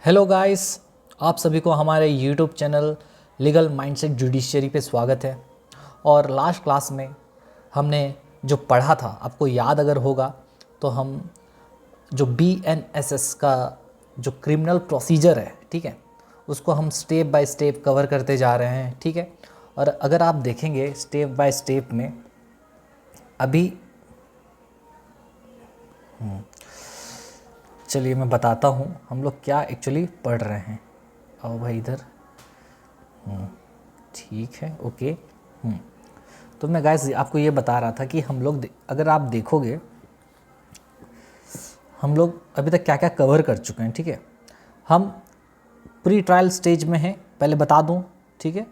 Hello guys, आप सभी को हमारे YouTube channel legal mindset judiciary पे स्वागत है। और लास्ट क्लास में हमने जो पढ़ा था, आपको याद अगर होगा तो हम जो BNSS का जो क्रिमिनल प्रोसीजर है, ठीक है, उसको हम स्टेप बाय स्टेप कवर करते जा रहे हैं, ठीक है। और अगर आप देखेंगे स्टेप बाय स्टेप में अभी चलिए मैं बताता हूँ हम लोग क्या एक्चुअली पढ़ रहे हैं। आओ भाई इधर। ठीक है, ओके। तो मैं गाइस आपको ये बता रहा था कि हम लोग अगर आप देखोगे हम लोग अभी तक क्या क्या कवर कर चुके हैं, ठीक है। हम प्री ट्रायल स्टेज में हैं, पहले बता दूं, ठीक है।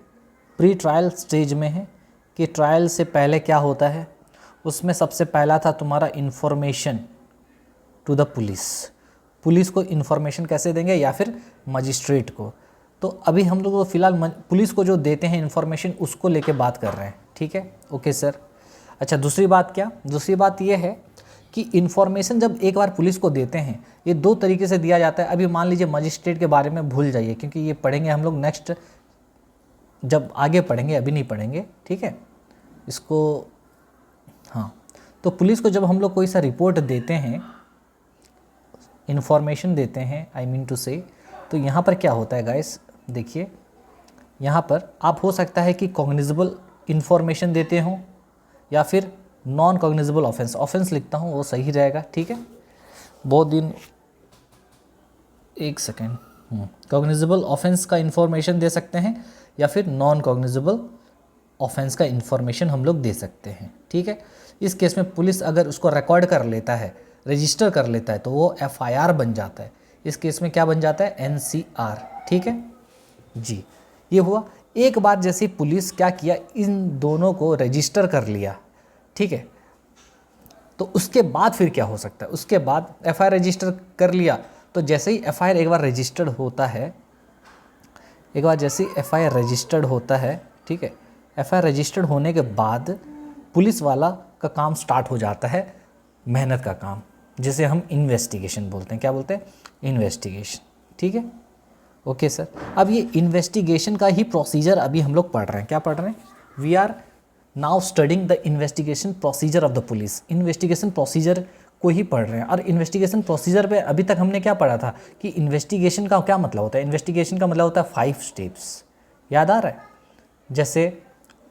प्री ट्रायल स्टेज में है कि ट्रायल से पहले क्या होता है। उसमें सबसे पहला था तुम्हारा इन्फॉर्मेशन टू द पुलिस को इन्फॉर्मेशन कैसे देंगे, या फिर मजिस्ट्रेट को। तो अभी हम लोग फिलहाल पुलिस को जो देते हैं इन्फॉर्मेशन, उसको लेके बात कर रहे हैं, ठीक है। Okay sir. अच्छा, दूसरी बात क्या, दूसरी बात ये है कि इन्फॉर्मेशन जब एक बार पुलिस को देते हैं, ये दो तरीके से दिया जाता है। अभी मान लीजिए मजिस्ट्रेट के बारे में भूल जाइए, क्योंकि ये पढ़ेंगे हम लोग नेक्स्ट, जब आगे पढ़ेंगे, अभी नहीं पढ़ेंगे, ठीक है इसको। हाँ, तो पुलिस को जब हम लोग कोई सा रिपोर्ट देते हैं, इन्फॉर्मेशन देते हैं, आई मीन टू से, तो यहाँ पर क्या होता है गाइस, देखिए यहाँ पर आप हो सकता है कि कॉग्निजेबल इन्फॉर्मेशन देते हो या फिर नॉन कॉग्निजेबल ऑफेंस लिखता हूँ वो सही रहेगा, ठीक है। बहुत दिन, एक सेकेंड, कॉग्निजेबल ऑफेंस का इन्फॉर्मेशन दे सकते हैं या फिर नॉन कॉग्निजेबल ऑफेंस का इन्फॉर्मेशन हम लोग दे सकते हैं, ठीक है। इस केस में पुलिस अगर उसको रिकॉर्ड कर लेता है, रजिस्टर कर लेता है, तो वो FIR बन जाता है। इस केस में क्या बन जाता है, NCR, ठीक है जी। ये हुआ। एक बार जैसे पुलिस क्या किया, इन दोनों को रजिस्टर कर लिया, ठीक है, तो उसके बाद फिर क्या हो सकता है, उसके बाद FIR रजिस्टर कर लिया, तो जैसे ही FIR एक बार रजिस्टर्ड होता है, एक बार जैसे ही FIR रजिस्टर्ड होता है, ठीक है, FIR रजिस्टर्ड होने के बाद पुलिस वाला का काम स्टार्ट हो जाता है, मेहनत का काम, जिसे हम इन्वेस्टिगेशन बोलते हैं। क्या बोलते हैं, इन्वेस्टिगेशन, ठीक है। Okay sir. अब ये इन्वेस्टिगेशन का ही प्रोसीजर अभी हम लोग पढ़ रहे हैं। क्या पढ़ रहे हैं, we are now studying the investigation procedure of the police. Investigation procedure को ही पढ़ रहे हैं। और इन्वेस्टिगेशन प्रोसीजर पे अभी तक हमने क्या पढ़ा था कि इन्वेस्टिगेशन का क्या मतलब होता है। इन्वेस्टिगेशन का मतलब होता है 5 स्टेप्स, याद आ रहा है, जैसे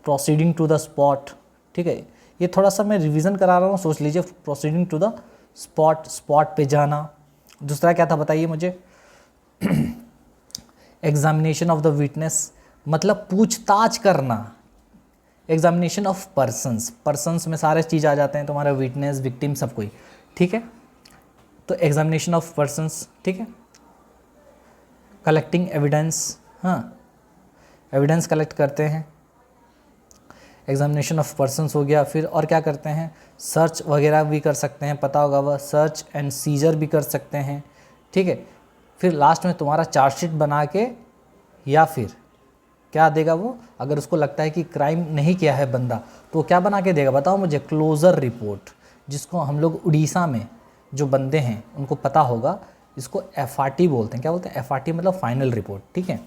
प्रोसीडिंग टू द स्पॉट, ठीक है। ये थोड़ा सा मैं रिवीजन करा रहा हूँ, सोच लीजिए। प्रोसीडिंग टू द स्पॉट पे जाना। दूसरा क्या था बताइए मुझे, एग्जामिनेशन ऑफ द विटनेस, मतलब पूछताछ करना। एग्जामिनेशन ऑफ पर्सन्स में सारे चीज़ आ जाते हैं, तुम्हारा विटनेस, विक्टिम, सब कोई, ठीक है। तो एग्जामिनेशन ऑफ पर्सन्स, ठीक है। कलेक्टिंग एविडेंस, हाँ, एविडेंस कलेक्ट करते हैं। एग्जामिनेशन ऑफ पर्सन्स हो गया। फिर और क्या करते हैं, सर्च वगैरह भी कर सकते हैं, पता होगा वह, सर्च एंड सीजर भी कर सकते हैं, ठीक है। फिर लास्ट में तुम्हारा चार्जशीट बना के, या फिर क्या देगा वो, अगर उसको लगता है कि क्राइम नहीं किया है बंदा, तो क्या बना के देगा बताओ मुझे, क्लोजर रिपोर्ट, जिसको हम लोग उड़ीसा में जो बंदे हैं उनको पता होगा, इसको FRT बोलते हैं। क्या बोलते हैं, FRT मतलब फाइनल रिपोर्ट, ठीक है।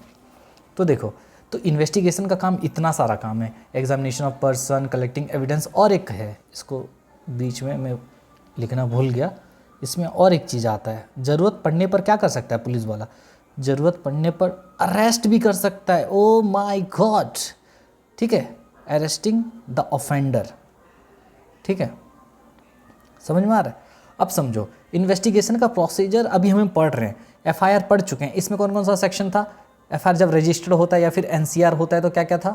तो देखो, तो इन्वेस्टिगेशन का काम इतना सारा काम है, examination of person, collecting evidence, और एक है, इसको बीच में मैं लिखना भूल गया, इसमें और एक चीज़ आता है, ज़रूरत पड़ने पर क्या कर सकता है पुलिस वाला, ज़रूरत पड़ने पर अरेस्ट भी कर सकता है। ओ माय गॉड, ठीक है, अरेस्टिंग द ऑफेंडर, ठीक है, समझ में आ रहा है। अब समझो, इन्वेस्टिगेशन का प्रोसीजर अभी हमें पढ़ रहे हैं, FIR पढ़ चुके हैं। इसमें कौन कौन सा सेक्शन था, FIR जब रजिस्टर्ड होता है या फिर NCR होता है तो क्या क्या था।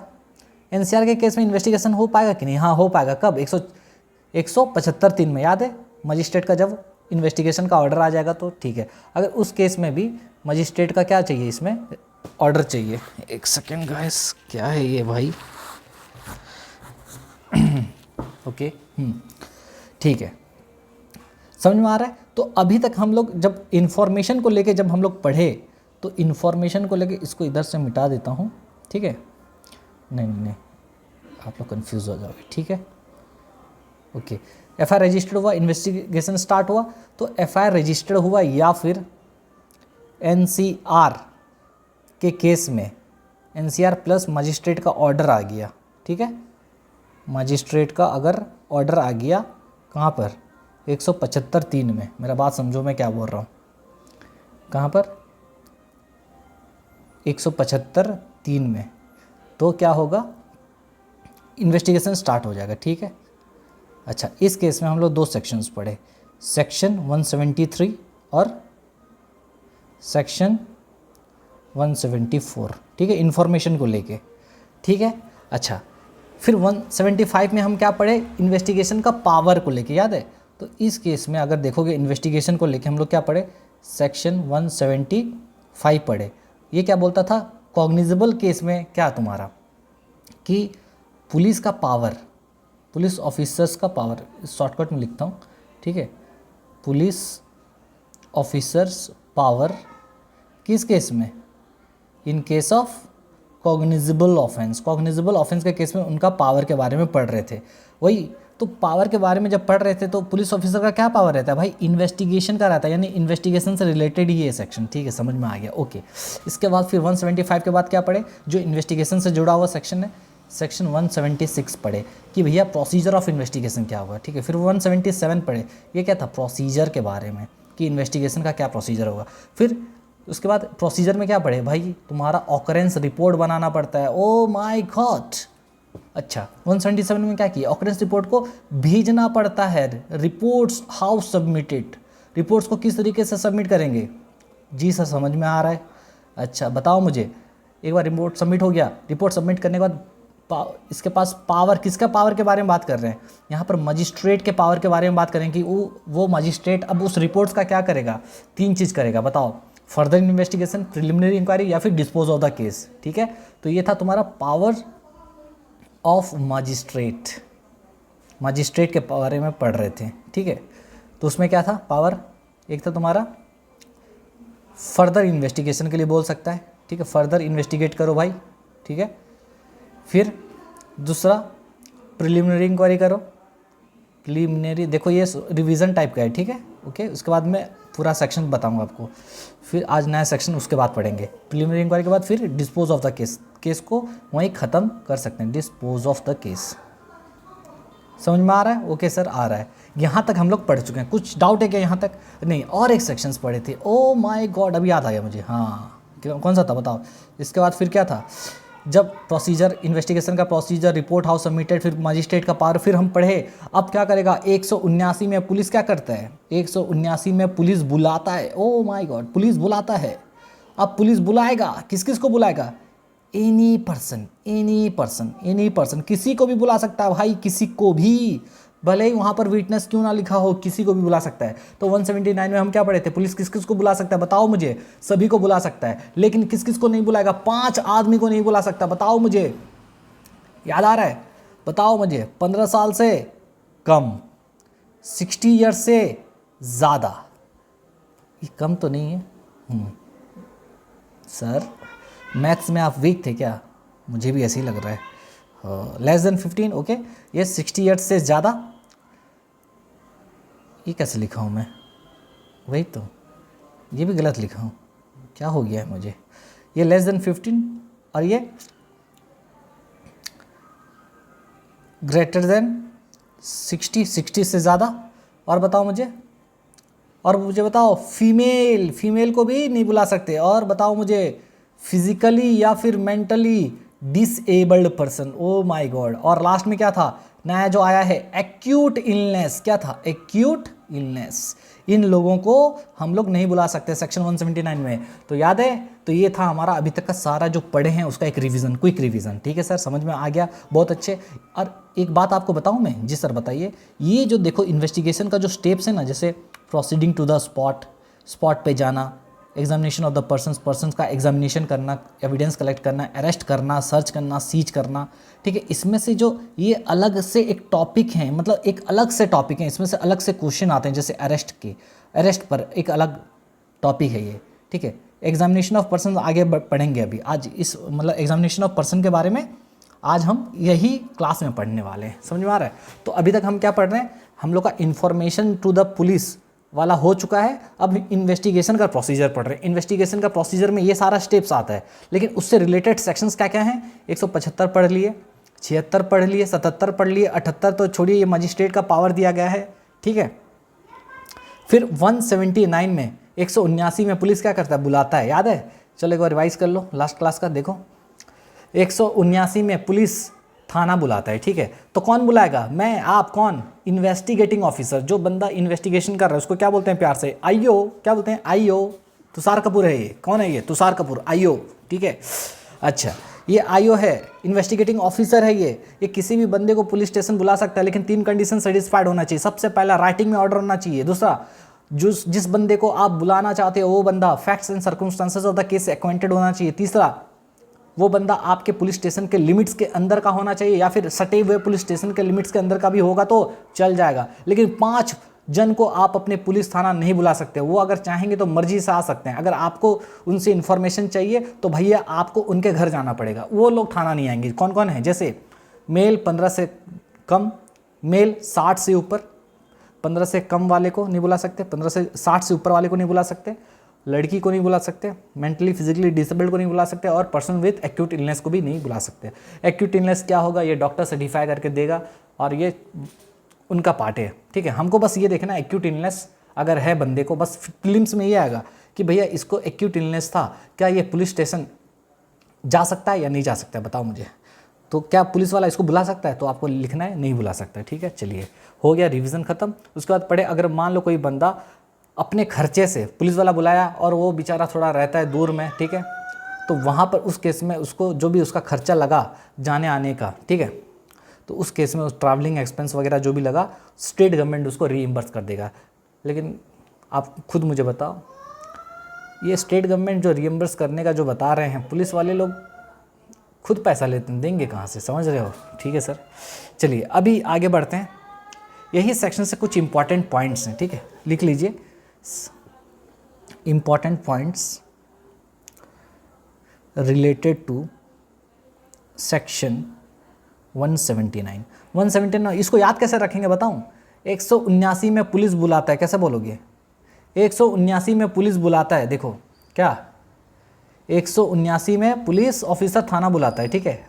NCR के केस में इन्वेस्टिगेशन हो पाएगा कि नहीं, हाँ हो पाएगा। कब, 175(3) में, याद है, मजिस्ट्रेट का जब इन्वेस्टिगेशन का ऑर्डर आ जाएगा तो ठीक है। अगर उस केस में भी मजिस्ट्रेट का क्या चाहिए, इसमें ऑर्डर चाहिए। एक सेकेंड गाइस, क्या है ये भाई, ओके, ठीक है, समझ में आ रहा है। तो अभी तक हम लोग जब इन्फॉर्मेशन को लेके जब हम लोग पढ़े, तो इन्फॉर्मेशन को लेके इसको इधर से मिटा देता हूँ, ठीक है। नहीं, आप लोग कंफ्यूज हो जाओगे, ठीक है, ओके। FIR रजिस्टर्ड हुआ, इन्वेस्टिगेशन स्टार्ट हुआ, तो FIR रजिस्टर्ड हुआ या फिर एनसीआर के केस में एनसीआर प्लस मजिस्ट्रेट का ऑर्डर आ गया, ठीक है, मजिस्ट्रेट का अगर ऑर्डर आ गया कहाँ पर 175(3) में, मेरा बात समझो मैं क्या बोल रहा हूँ, कहाँ पर 175(3) में, तो क्या होगा, इन्वेस्टिगेशन स्टार्ट हो जाएगा, ठीक है। अच्छा, इस केस में हम लोग 2 सेक्शंस पढ़े, सेक्शन 173 और सेक्शन 174, ठीक है, इन्फॉर्मेशन को लेके, ठीक है। अच्छा, फिर 175 में हम क्या पढ़े, इन्वेस्टिगेशन का पावर को लेके, याद है। तो इस केस में अगर देखोगे इन्वेस्टिगेशन को लेके हम लोग क्या पढ़े, सेक्शन 175 पढ़े। ये क्या बोलता था, कॉग्निजेबल केस में क्या तुम्हारा कि पुलिस का पावर, पुलिस ऑफिसर्स का पावर, शॉर्टकट में लिखता हूँ, ठीक है, पुलिस ऑफिसर्स पावर किस केस में, in case of cognizable offence, cognizable offence के केस में उनका पावर के बारे में पढ़ रहे थे। वही तो पावर के बारे में जब पढ़ रहे थे तो पुलिस ऑफिसर का क्या पावर रहता है भाई, इन्वेस्टिगेशन का रहता है, यानी इन्वेस्टिगेशन से रिलेटेड ही ये सेक्शन, ठीक है, समझ में आ गया, ओके। इसके बाद फिर 175 के बाद क्या पढ़े, जो इन्वेस्टिगेशन से जुड़ा हुआ सेक्शन है, सेक्शन 176 पढ़े कि भैया प्रोसीजर ऑफ इन्वेस्टिगेशन क्या होगा, ठीक है। फिर 177 पढ़े, ये क्या था, प्रोसीजर के बारे में कि इन्वेस्टिगेशन का क्या प्रोसीजर होगा। फिर उसके बाद प्रोसीजर में क्या पढ़े भाई, तुम्हारा ऑकरेंस रिपोर्ट बनाना पड़ता है, ओ माय गॉड। अच्छा, 177 में क्या किया, ऑकरेंस रिपोर्ट को भेजना पड़ता है, रिपोर्ट्स हाउ सबमिटेड, रिपोर्ट्स को किस तरीके से सबमिट करेंगे, जी सर समझ में आ रहा है। अच्छा बताओ मुझे, एक बार रिपोर्ट सबमिट हो गया, रिपोर्ट सबमिट करने के बाद इसके पास पावर, किसका पावर के बारे में बात कर रहे हैं यहाँ पर, मजिस्ट्रेट के पावर के बारे में बात करें कि वो मजिस्ट्रेट अब उस रिपोर्ट्स का क्या करेगा, 3 चीज़ करेगा, बताओ, फर्दर इन्वेस्टिगेशन, प्रिलिमिनरी इंक्वायरी या फिर डिस्पोज ऑफ द केस, ठीक है। तो ये था तुम्हारा पावर ऑफ मजिस्ट्रेट, मजिस्ट्रेट के बारे में पढ़ रहे थे, ठीक है। तो उसमें क्या था पावर, एक था तुम्हारा फर्दर इन्वेस्टिगेशन के लिए बोल सकता है, ठीक है, फर्दर इन्वेस्टिगेट करो भाई, ठीक है। फिर दूसरा प्रिलिमिनरी इंक्वायरी करो, प्रिलिमिनरी देखो ये रिवीजन टाइप का है, ठीक है, ओके। उसके बाद मैं पूरा सेक्शन बताऊंगा आपको, फिर आज नया सेक्शन उसके बाद पढ़ेंगे। प्रिलिमिनरी इंक्वायरी के बाद फिर dispose of the case, case को वहीं ख़त्म कर सकते हैं, डिस्पोज ऑफ द केस, समझ में आ रहा है, ओके सर आ रहा है। यहाँ तक हम लोग पढ़ चुके हैं, कुछ डाउट है क्या यहाँ तक, नहीं और एक सेक्शंस पढ़े थे, ओ माय गॉड अभी याद आ गया मुझे, हाँ कौन सा था बताओ। इसके बाद फिर क्या था, जब प्रोसीजर, इन्वेस्टिगेशन का प्रोसीजर, रिपोर्ट हाउ सबमिटेड, फिर मजिस्ट्रेट का पावर, फिर हम पढ़े अब क्या करेगा, 179 में पुलिस क्या करता है, 179 में पुलिस बुलाता है, ओ माय गॉड पुलिस बुलाता है। अब पुलिस बुलाएगा, किस किस को बुलाएगा, any person, any person, any person, किसी को भी बुला सकता है भाई, किसी को भी, भले ही वहाँ पर विटनेस क्यों ना लिखा हो, किसी को भी बुला सकता है। तो 179 में हम क्या पढ़े थे, पुलिस किस किस को बुला सकता है बताओ मुझे, सभी को बुला सकता है, लेकिन किस किस को नहीं बुलाएगा, 5 आदमी को नहीं बुला सकता, बताओ मुझे, याद आ रहा है, बताओ मुझे, 15 साल से कम, 60 ईयर्स से ज़्यादा, ये कम तो नहीं है सर, मैथ्स में आप वीक थे क्या, मुझे भी ऐसे ही लग रहा है, लेस देन 15, ओके। ये 60 ईयर्स से ज़्यादा, ये कैसे लिखा हूँ मैं, वही तो, ये भी गलत लिखा हूँ, क्या हो गया है मुझे, ये लेस देन 15 और ये ग्रेटर देन 60, 60 से ज़्यादा, और बताओ मुझे, और मुझे बताओ फीमेल, फीमेल को भी नहीं बुला सकते, और बताओ मुझे फिजिकली या फिर mentally disabled person, oh my God. और लास्ट में क्या था नया जो आया है, एक्यूट इलनेस, क्या था, एक्यूट इलनेस, इन लोगों को हम लोग नहीं बुला सकते सेक्शन 179 में। तो याद है, तो ये था हमारा अभी तक का सारा जो पढ़े हैं उसका एक रिवीजन, क्विक रिवीजन, ठीक है सर, समझ में आ गया, बहुत अच्छे। और एक बात आपको बताऊं मैं, जी सर बताइए, ये जो देखो इन्वेस्टिगेशन का जो स्टेप्स है ना, जैसे proceeding to the spot, spot पे जाना, एग्जामिनेशन ऑफ द पर्सन्स का एग्जामिनेशन करना, एविडेंस कलेक्ट करना, अरेस्ट करना, सर्च करना, सीज करना, ठीक है, इसमें से जो ये अलग से एक टॉपिक हैं, मतलब एक अलग से टॉपिक हैं, इसमें से अलग से क्वेश्चन आते हैं, जैसे अरेस्ट के, अरेस्ट पर एक अलग टॉपिक है ये, ठीक है। एग्जामिनेशन ऑफ पर्सन आगे पढ़ेंगे अभी, आज इस मतलब एग्जामिनेशन ऑफ पर्सन के बारे में आज हम यही क्लास में पढ़ने वाले हैं, समझ में आ रहा है। तो अभी तक हम क्या पढ़ रहे हैं, हम लोग का इन्फॉर्मेशन टू द पुलिस वाला हो चुका है, अब इन्वेस्टिगेशन का प्रोसीजर पढ़ रहे हैं। इन्वेस्टिगेशन का प्रोसीजर में ये सारा स्टेप्स आता है, लेकिन उससे रिलेटेड सेक्शंस क्या क्या हैं? 175 पढ़ लिए, 76 पढ़ लिए, 77 पढ़ लिए, 78 तो छोड़िए, ये मजिस्ट्रेट का पावर दिया गया है, ठीक है। फिर 179 में 179 में पुलिस क्या करता है? बुलाता है, याद है? चलो एक बार रिवाइज कर लो लास्ट क्लास का, देखो 179 में पुलिस थाना बुलाता है, ठीक है। तो कौन बुलाएगा? मैं, आप, कौन? इन्वेस्टिगेटिंग ऑफिसर, जो बंदा इन्वेस्टिगेशन कर रहा है उसको क्या बोलते हैं प्यार से? आईओ। क्या बोलते हैं? आईओ। तुषार कपूर है ये, कौन है ये? तुषार कपूर, आईओ, ठीक है। अच्छा, ये आईओ है, इन्वेस्टिगेटिंग ऑफिसर है ये किसी भी बंदे को पुलिस स्टेशन बुला सकता है, लेकिन 3 कंडीशन सेटिस्फाइड होना चाहिए। सबसे पहला, राइटिंग में ऑर्डर होना चाहिए। दूसरा, जिस बंदे को आप बुलाना चाहते हो वो बंदा facts and circumstances of the case से एक्वाइंटेड होना चाहिए। तीसरा, वो बंदा आपके पुलिस स्टेशन के लिमिट्स के अंदर का होना चाहिए, या फिर सटे हुए पुलिस स्टेशन के लिमिट्स के अंदर का भी होगा तो चल जाएगा। लेकिन 5 जन को आप अपने पुलिस थाना नहीं बुला सकते। वो अगर चाहेंगे तो मर्जी से आ सकते हैं। अगर आपको उनसे इन्फॉर्मेशन चाहिए तो भैया आपको उनके घर जाना पड़ेगा, वो लोग थाना नहीं आएंगे। कौन कौन है? जैसे मेल 15 से कम, मेल 60 से ऊपर, 15 से कम वाले को नहीं बुला सकते, 15 से 60 से ऊपर वाले को नहीं बुला सकते, लड़की को नहीं बुला सकते, मेंटली फिजिकली डिसेबल्ड को नहीं बुला सकते, और पर्सन विथ एक्यूट इलनेस को भी नहीं बुला सकते। एक्यूट इलनेस क्या होगा? ये डॉक्टर सर्टिफाई करके देगा और ये उनका पार्ट है, ठीक है। हमको बस ये देखना एक्यूट इलनेस अगर है बंदे को, बस फिल्म्स में ये आएगा कि भैया इसको एक्यूट इलनेस था, क्या ये पुलिस स्टेशन जा सकता है या नहीं जा सकता है, बताओ मुझे। तो क्या पुलिस वाला इसको बुला सकता है? तो आपको लिखना है नहीं बुला सकता है, ठीक है। चलिए, हो गया रिवीजन खत्म। उसके बाद पढ़े, अगर मान लो कोई बंदा अपने खर्चे से पुलिस वाला बुलाया और वो बेचारा थोड़ा रहता है दूर में, ठीक है, तो वहाँ पर उस केस में उसको जो भी उसका खर्चा लगा जाने आने का, ठीक है, तो उस केस में उस ट्रैवलिंग एक्सपेंस वगैरह जो भी लगा स्टेट गवर्नमेंट उसको रीइम्बर्स कर देगा। लेकिन आप खुद मुझे बताओ, ये स्टेट गवर्नमेंट जो रीइम्बर्स करने का जो बता रहे हैं, पुलिस वाले लोग खुद पैसा लेते हैं, देंगे कहाँ से? समझ रहे हो? ठीक है सर। चलिए अभी आगे बढ़ते हैं। यही सेक्शन से कुछ इंपॉर्टेंट पॉइंट्स हैं, ठीक है, लिख लीजिए। Important points related to section 179। इसको याद कैसे रखेंगे बताऊं? 179 में पुलिस बुलाता है, कैसे बोलोगे? 179 में पुलिस बुलाता है, देखो क्या 179 में पुलिस ऑफिसर थाना बुलाता है, ठीक है।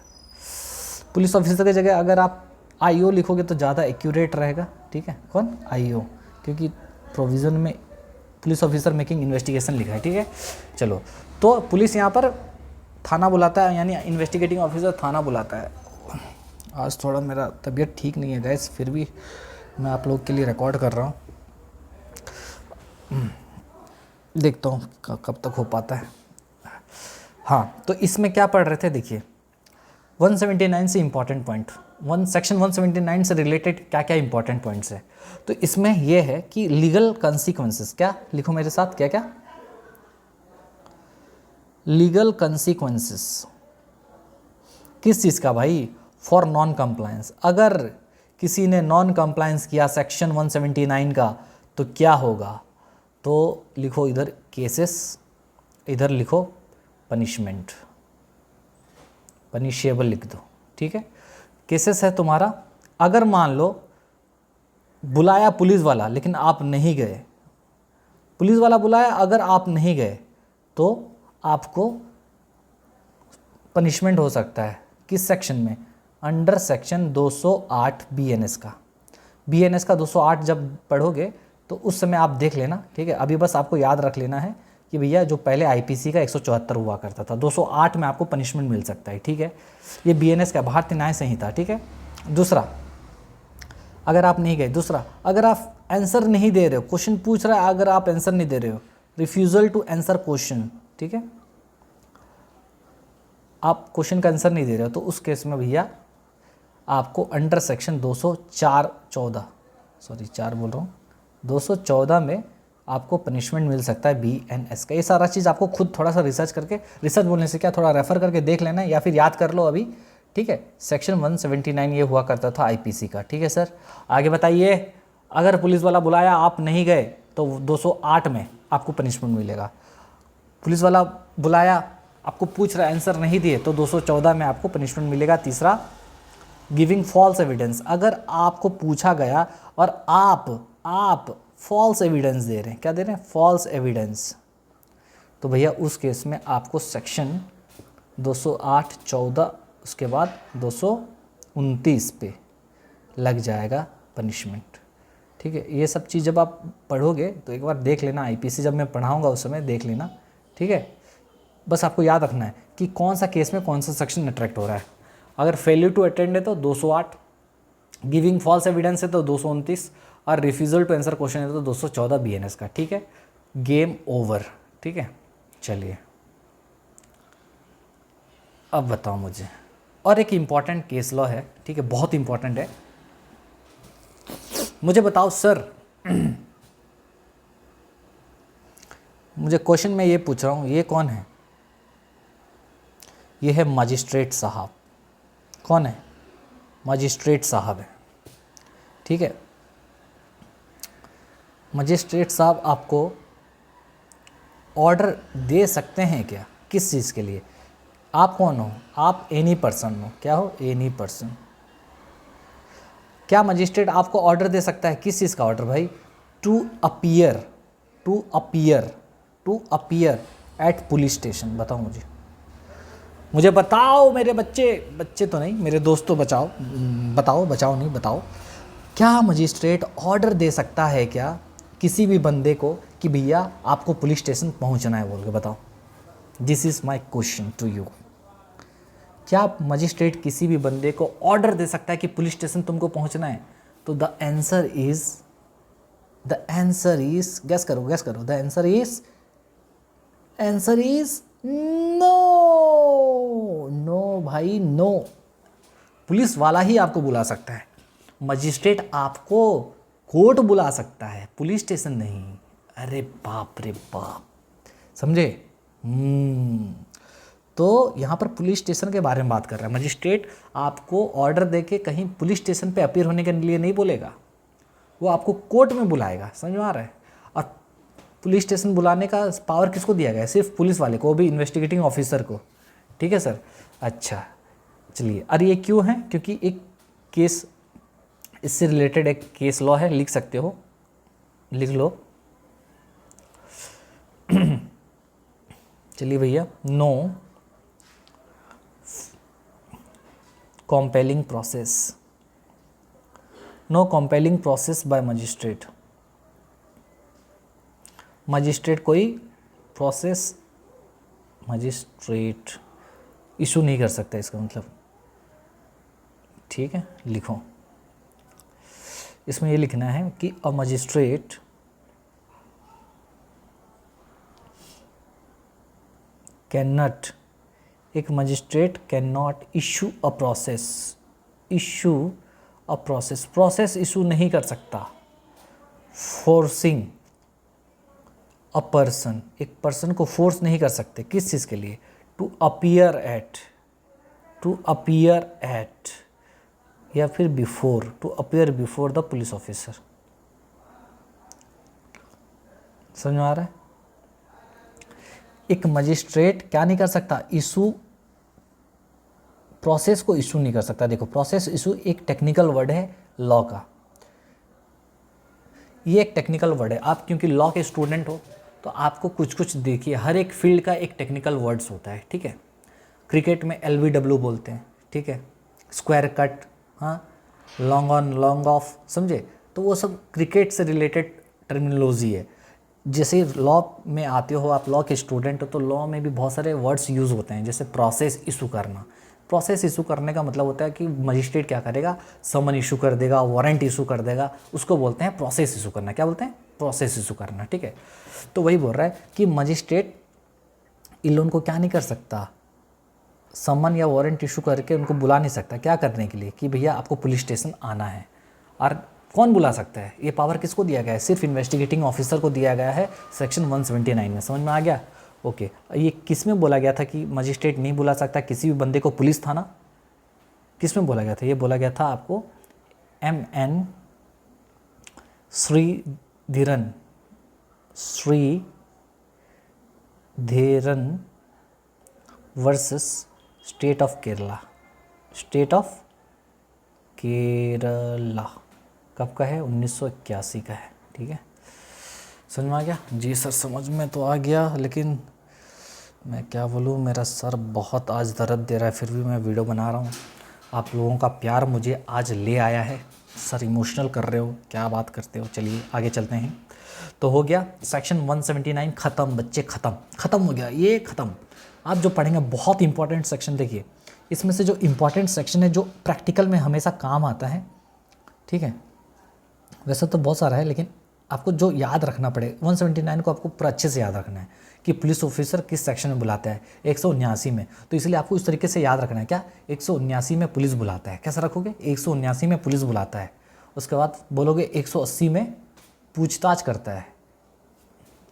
पुलिस ऑफिसर की जगह अगर आप आईओ लिखोगे तो ज़्यादा एक्यूरेट रहेगा, ठीक है। कौन? आईओ, क्योंकि प्रोविज़न में पुलिस ऑफिसर मेकिंग इन्वेस्टिगेशन लिखा है, ठीक है। चलो, तो पुलिस यहाँ पर थाना बुलाता है, यानी इन्वेस्टिगेटिंग ऑफिसर थाना बुलाता है। आज थोड़ा मेरा तबीयत ठीक नहीं है गाइस, फिर भी मैं आप लोग के लिए रिकॉर्ड कर रहा हूँ, देखता हूँ कब तक हो पाता है। हाँ, तो इसमें क्या पढ़ रहे थे? देखिए 179 से इम्पॉर्टेंट पॉइंट, सेक्शन 179 से रिलेटेड क्या क्या इंपॉर्टेंट पॉइंट्स है। तो इसमें यह है कि लीगल कंसीक्वेंसेस, क्या लिखो मेरे साथ, क्या क्या? लीगल कंसीक्वेंसेस किस चीज़ का भाई? For non compliance. अगर किसी ने नॉन कंप्लायंस किया सेक्शन 179 का तो क्या होगा? तो लिखो इधर केसेस, इधर लिखो पनिशमेंट, पनिशेबल लिख दो, ठीक है। केसेस है तुम्हारा, अगर मान लो बुलाया पुलिस वाला लेकिन आप नहीं गए, पुलिस वाला बुलाया अगर आप नहीं गए तो आपको पनिशमेंट हो सकता है। किस सेक्शन में? अंडर सेक्शन 208 BNS का। BNS का 208 जब पढ़ोगे तो उस समय आप देख लेना, ठीक है। अभी बस आपको याद रख लेना है कि भैया जो पहले IPC का 174 हुआ करता था, 208 में आपको पनिशमेंट मिल सकता है, ठीक है। ये BNS का भारतीय न्याय संहिता, ठीक है। दूसरा, अगर आप नहीं गए, दूसरा अगर आप आंसर नहीं दे रहे हो, क्वेश्चन पूछ रहा है अगर आप आंसर नहीं दे रहे हो, रिफ्यूज़ल टू आंसर क्वेश्चन, ठीक है, आप क्वेश्चन का आंसर नहीं दे रहे हो तो उस केस में भैया आपको अंडर सेक्शन 214 में आपको पनिशमेंट मिल सकता है BNS का। ये सारा चीज़ आपको खुद थोड़ा सा रिसर्च करके, रिसर्च बोलने से क्या, थोड़ा रेफर करके देख लेना है या फिर याद कर लो अभी, ठीक है। सेक्शन 179 ये हुआ करता था IPC का, ठीक है सर। आगे बताइए, अगर पुलिस वाला बुलाया आप नहीं गए तो 208 में आपको पनिशमेंट मिलेगा। पुलिस वाला बुलाया आपको पूछ रहा है आंसर नहीं दिए तो 214 में आपको पनिशमेंट मिलेगा। तीसरा, गिविंग फॉल्स एविडेंस, अगर आपको पूछा गया और आप फॉल्स एविडेंस दे रहे हैं। क्या दे रहे हैं? False evidence. तो भैया उस केस में आपको सेक्शन 208(14) उसके बाद 229 पे लग जाएगा पनिशमेंट। ठीक है, ये सब चीज़ जब आप पढ़ोगे तो एक बार देख लेना, आईपीसी जब मैं पढ़ाऊँगा उस समय देख लेना। ठीक है, बस आपको याद रखना है कि कौन सा केस में कौन सा सेक्शन अट्रैक्ट हो रहा है। अगर फेल्यूर टू अटेंड है तो 208, गिविंग फॉल्स एविडेंस है तो 229, और रिफ्यूजल टू आंसर क्वेश्चन है तो 214 बीएनएस का। ठीक है, गेम ओवर। ठीक है, चलिए अब बताओ मुझे, और एक इम्पॉर्टेंट केस लॉ है। ठीक है, बहुत इम्पॉर्टेंट है। मुझे बताओ सर, मुझे क्वेश्चन में ये पूछ रहा हूँ, ये कौन है? ये है मजिस्ट्रेट साहब। कौन है? मजिस्ट्रेट साहब है। ठीक है, मजिस्ट्रेट साहब आपको ऑर्डर दे सकते हैं क्या? किस चीज़ के लिए? आप कौन हो? आप एनी पर्सन हो। क्या हो? Any person. क्या मजिस्ट्रेट आपको ऑर्डर दे सकता है? किस चीज़ का ऑर्डर भाई? To appear, to appear, to appear at police station. बताओ मुझे, मुझे बताओ मेरे बच्चे, बच्चे तो नहीं मेरे दोस्तों, बचाओ, बताओ, बचाओ नहीं बताओ। क्या मजिस्ट्रेट ऑर्डर दे सकता है क्या किसी भी बंदे को कि भैया आपको पुलिस स्टेशन पहुंचना है बोल के? बताओ, this is my question to you. क्या मजिस्ट्रेट किसी भी बंदे को ऑर्डर दे सकता है कि पुलिस स्टेशन तुमको पहुंचना है? तो द आंसर इज गैस करो, गैस करो। The answer is no. No भाई, नो। पुलिस वाला ही आपको बुला सकता है। मजिस्ट्रेट आपको कोर्ट बुला सकता है, पुलिस स्टेशन नहीं। अरे बाप रे बाप, समझे? तो यहाँ पर पुलिस स्टेशन के बारे में बात कर रहा है। मजिस्ट्रेट आपको ऑर्डर देके कहीं पुलिस स्टेशन पे अपीयर होने के लिए नहीं बोलेगा, वो आपको कोर्ट में बुलाएगा। समझ में आ रहा है? और पुलिस स्टेशन बुलाने का पावर किसको दिया गया है? सिर्फ पुलिस वाले को, भी इन्वेस्टिगेटिंग ऑफिसर को। ठीक है सर, अच्छा चलिए। और ये क्यों है? क्योंकि एक केस, इससे रिलेटेड एक केस लॉ है, लिख सकते हो, लिख लो। चलिए भैया, no compelling process, no compelling process by magistrate। Magistrate कोई प्रोसेस मजिस्ट्रेट इशू नहीं कर सकता, इसका मतलब। ठीक है, लिखो, इसमें ये लिखना है कि अ मजिस्ट्रेट कैन नॉट, एक magistrate can not issue a process, issue a process, process issue नहीं कर सकता। फोर्सिंग अ पर्सन, एक पर्सन को फोर्स नहीं कर सकते। किस चीज़ के लिए? To appear at, to appear at, या फिर before, to appear before the police officer. समझ में आ रहा है? एक मजिस्ट्रेट क्या नहीं कर सकता? इशू, प्रोसेस को इशू नहीं कर सकता। देखो, प्रोसेस इशू एक टेक्निकल वर्ड है लॉ का, ये एक टेक्निकल वर्ड है। आप क्योंकि लॉ के स्टूडेंट हो तो आपको कुछ कुछ देखिए, हर एक फील्ड का एक टेक्निकल वर्ड्स होता है। ठीक है, क्रिकेट में LBW बोलते हैं। ठीक है, स्क्वायर कट, हाँ, लॉन्ग ऑन, लॉन्ग ऑफ, समझे? तो वो सब क्रिकेट से रिलेटेड टर्मिनोलॉजी है। जैसे लॉ में आते हो आप, लॉ के स्टूडेंट हो, तो लॉ में भी बहुत सारे वर्ड्स यूज़ होते हैं, जैसे प्रोसेस इशू करना। प्रोसेस इशू करने का मतलब होता है कि मजिस्ट्रेट क्या करेगा? समन इशू कर देगा, वारंट इशू कर देगा, उसको बोलते हैं प्रोसेस इशू करना। क्या बोलते हैं? प्रोसेस इशू करना। ठीक है, तो वही बोल रहा है कि मजिस्ट्रेट इन लोगों को क्या नहीं कर सकता? समन या वारंट इशू करके उनको बुला नहीं सकता। क्या करने के लिए? कि भैया आपको पुलिस स्टेशन आना है। और कौन बुला सकता है? ये पावर किसको दिया गया है? सिर्फ इन्वेस्टिगेटिंग ऑफिसर को दिया गया है, सेक्शन 179 में। समझ में आ गया? ओके, ये किस में बोला गया था कि मजिस्ट्रेट नहीं बुला सकता किसी भी बंदे को पुलिस थाना? किस में बोला गया था? ये बोला गया था आपको MN Sreedharan versus state of Kerala. State of Kerala कब का है? 1981 का है। ठीक है, समझ में आ गया? जी सर समझ में तो आ गया, लेकिन मैं क्या बोलूँ, मेरा सर बहुत आज दर्द दे रहा है, फिर भी मैं वीडियो बना रहा हूँ। आप लोगों का प्यार मुझे आज ले आया है। सर इमोशनल कर रहे हो, क्या बात करते हो। चलिए आगे चलते हैं। तो हो गया सेक्शन 179 ख़त्म बच्चे, ख़त्म हो गया ये, ख़त्म। आप जो पढ़ेंगे बहुत इंपॉर्टेंट सेक्शन, देखिए इसमें से जो इंपॉर्टेंट सेक्शन है जो प्रैक्टिकल में हमेशा काम आता है, ठीक है, वैसे तो बहुत सारा है, लेकिन आपको जो याद रखना पड़े 179 को आपको पूरा अच्छे से याद रखना है कि पुलिस ऑफिसर किस सेक्शन में बुलाता है, 179 में। तो इसलिए आपको इस तरीके से याद रखना है, क्या 179 में पुलिस बुलाता है, कैसा रखोगे 179 में पुलिस बुलाता है। उसके बाद बोलोगे 180 में पूछताछ करता है,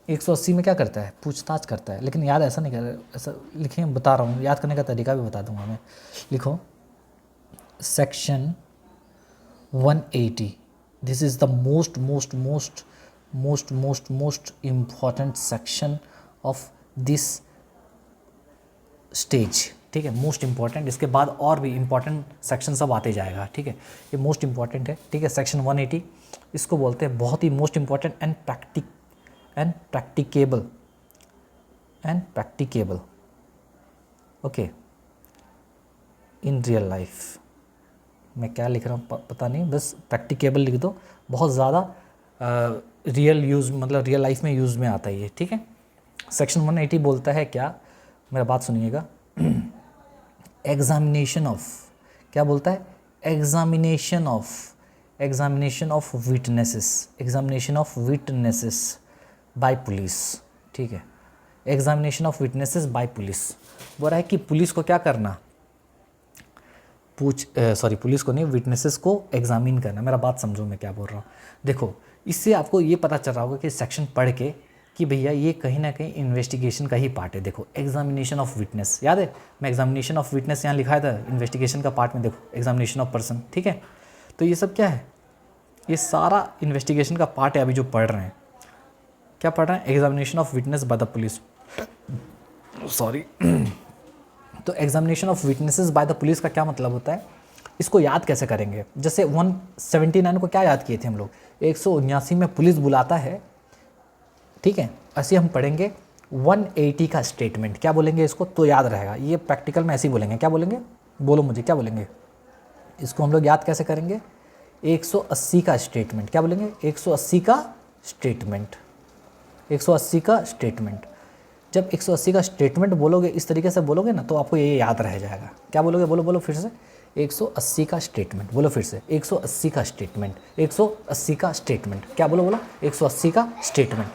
180 में क्या करता है, पूछताछ करता है। लेकिन याद ऐसा नहीं कर, ऐसा लिखे, बता रहा हूँ, याद करने का तरीका भी बता दूंगा मैं। लिखो section 180, this is the most important section of this stage, ठीक है, मोस्ट इंपॉर्टेंट। इसके बाद और भी इंपॉर्टेंट सेक्शन सब आते जाएगा, ठीक है, ये मोस्ट इंपॉर्टेंट है, ठीक है। सेक्शन 180 इसको बोलते हैं बहुत ही most important and practicable okay in real life. मैं क्या लिख रहा हूँ पता नहीं, बस प्रैक्टिकेबल लिख दो, बहुत ज़्यादा रियल यूज़, मतलब रियल लाइफ में यूज़ में आता है ये, ठीक है। सेक्शन 180 बोलता है क्या, मेरा बात सुनिएगा, एग्जामिनेशन ऑफ, क्या बोलता है, examination of witnesses by police, ठीक है, examination of witnesses by police. बोल रहा है कि पुलिस को क्या करना, पुलिस को नहीं, विटनेसेस को एग्जामिन करना। मेरा बात समझो मैं क्या बोल रहा हूँ। देखो इससे आपको ये पता चल रहा होगा कि सेक्शन पढ़ के कि भैया ये कहीं ना कहीं इन्वेस्टिगेशन का ही पार्ट है। देखो एग्जामिनेशन ऑफ विटनेस, याद है मैं एग्जामिनेशन ऑफ विटनेस यहाँ लिखाया था इन्वेस्टिगेशन का पार्ट में, देखो एग्जामिनेशन ऑफ पर्सन, ठीक है। तो ये सब क्या है, ये सारा इन्वेस्टिगेशन का पार्ट है। अभी जो पढ़ रहे हैं, क्या पढ़ रहे हैं, examination of witness by the police, sorry. तो examination of witnesses by the police का क्या मतलब होता है, इसको याद कैसे करेंगे। जैसे 179 को क्या याद किए थे हम लोग, 179 में पुलिस बुलाता है, ठीक है। ऐसे हम पढ़ेंगे 180 का स्टेटमेंट, क्या बोलेंगे इसको, तो याद रहेगा। ये प्रैक्टिकल में ऐसे ही बोलेंगे, क्या बोलेंगे, बोलो मुझे क्या बोलेंगे। इसको हम लोग याद कैसे करेंगे, 180 का स्टेटमेंट, क्या बोलेंगे, 180 का स्टेटमेंट, 180 का स्टेटमेंट। जब 180 का स्टेटमेंट बोलोगे, इस तरीके से बोलोगे ना, तो आपको ये याद रह जाएगा। क्या बोलोगे, बोलो फिर से, 180 का स्टेटमेंट, बोलो फिर से, 180 का स्टेटमेंट, 180 का स्टेटमेंट, क्या बोलो 180 का स्टेटमेंट।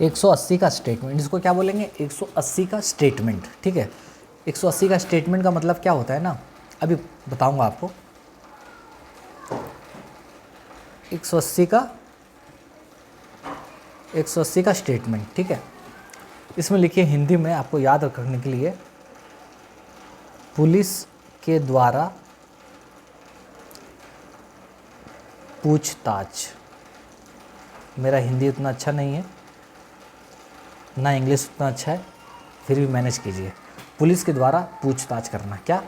एक 180 का स्टेटमेंट, इसको क्या बोलेंगे, 180 का स्टेटमेंट, ठीक है। 180 का स्टेटमेंट का मतलब क्या होता है ना, अभी बताऊंगा आपको। 180 का स्टेटमेंट, ठीक है। इसमें लिखिए हिंदी में आपको याद रखने के लिए, पुलिस के द्वारा पूछताछ। मेरा हिंदी उतना अच्छा नहीं है ना, इंग्लिश उतना अच्छा है, फिर भी मैनेज कीजिए। पुलिस के द्वारा पूछताछ करना, क्या,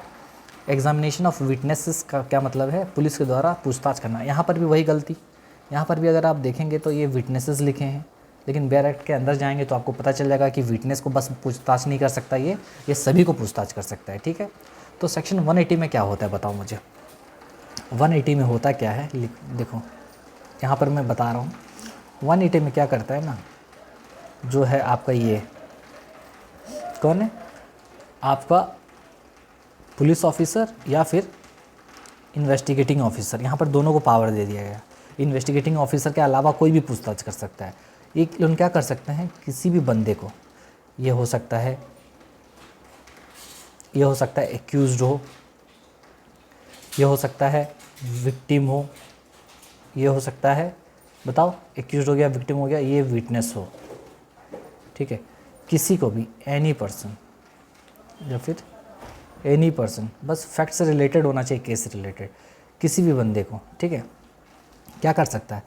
एग्जामिनेशन ऑफ विटनेसेस का क्या मतलब है, पुलिस के द्वारा पूछताछ करना। यहाँ पर भी वही गलती, यहाँ पर भी अगर आप देखेंगे तो ये विटनेसेस लिखे हैं, लेकिन बेयर एक्ट के अंदर जाएंगे तो आपको पता चल जाएगा कि विटनेस को बस पूछताछ नहीं कर सकता, ये सभी को पूछताछ कर सकता है, ठीक है। तो सेक्शन 180 में क्या होता है बताओ मुझे, 180 में होता क्या है, देखो यहाँ पर मैं बता रहा हूँ। 180 में क्या करता है ना, जो है आपका ये कौन है, आपका पुलिस ऑफिसर या फिर इन्वेस्टिगेटिंग ऑफिसर, यहाँ पर दोनों को पावर दे दिया गया। इन्वेस्टिगेटिंग ऑफिसर के अलावा कोई भी पूछताछ कर सकता है। एक लोग क्या कर सकते हैं, किसी भी बंदे को, ये हो सकता है एक्यूज्ड हो, ये हो सकता है विक्टिम हो, ये हो सकता है, बताओ, एक्यूज्ड हो गया, विक्टिम हो गया, ये विटनेस हो, ठीक है। किसी को भी, एनी पर्सन या फिर एनी पर्सन, बस फैक्ट से रिलेटेड होना चाहिए, केस से रिलेटेड, किसी भी बंदे को, ठीक है, क्या कर सकता है,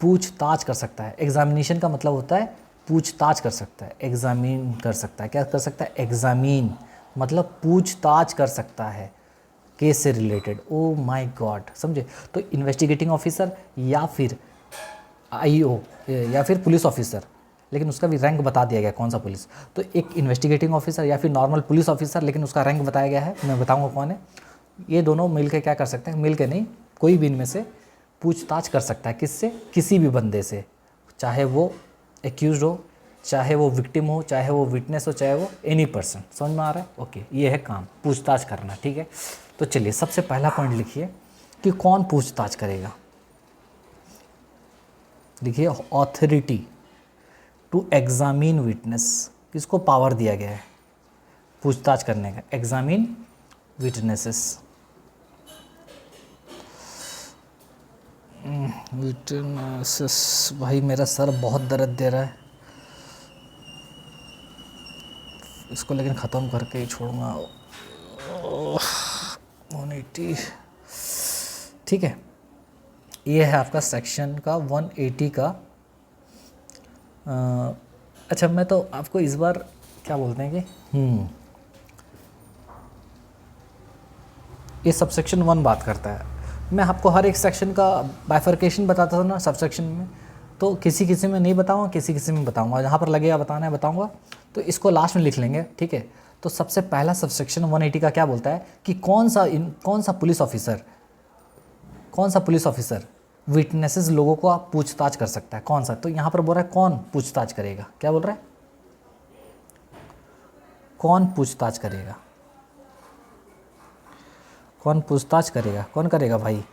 पूछताछ कर सकता है। एग्जामिनेशन का मतलब होता है पूछताछ कर सकता है, एग्जामिन कर सकता है, क्या कर सकता है, एग्जामिन मतलब पूछताछ कर सकता है केस से रिलेटेड। ओ माय गॉड, समझे? तो इन्वेस्टिगेटिंग ऑफिसर या फिर आईओ या फिर पुलिस ऑफिसर, लेकिन उसका भी रैंक बता दिया गया कौन सा पुलिस। तो एक इन्वेस्टिगेटिंग ऑफिसर या फिर नॉर्मल पुलिस ऑफिसर, लेकिन उसका रैंक बताया गया है, मैं बताऊंगा कौन है। ये दोनों मिलकर क्या कर सकते हैं, मिलकर नहीं, कोई भी इनमें से पूछताछ कर सकता है। किससे? किसी भी बंदे से, चाहे वो एक्यूज हो, चाहे वो विक्टिम हो, चाहे वो विटनेस हो, चाहे वो एनी पर्सन। समझ में आ रहा है? ओके, ये है काम, पूछताछ करना। ठीक है, तो चलिए सबसे पहला पॉइंट लिखिए कि कौन पूछताछ करेगा। लिखिए ऑथोरिटी टू एग्जामिन विटनेस। किसको पावर दिया गया है पूछताछ करने का? Examine witnesses. विटनेसेस, भाई मेरा सर बहुत दर्द दे रहा है, इसको लेकिन ख़त्म करके ही छोड़ूंगा। 180, ठीक है। ये है आपका सेक्शन का 180 का। अच्छा, मैं तो आपको इस बार क्या बोलते हैं कि ये सबसेक्शन 1 बात करता है। मैं आपको हर एक सेक्शन का बाइफर्केशन बताता था ना सब सेक्शन में, तो किसी किसी में नहीं बताऊंगा, किसी किसी में बताऊंगा, जहाँ पर लगेगा बताना है बताऊंगा। तो इसको लास्ट में लिख लेंगे, ठीक है। तो सबसे पहला सबसेक्शन 180 का क्या बोलता है कि कौन सा पुलिस ऑफिसर विटनेसेस लोगों को आप पूछताछ कर सकता है, कौन सा? तो यहाँ पर बोल रहा है कौन पूछताछ करेगा। क्या बोल रहा है? कौन पूछताछ करेगा? कौन पूछताछ करेगा? कौन करेगा भाई,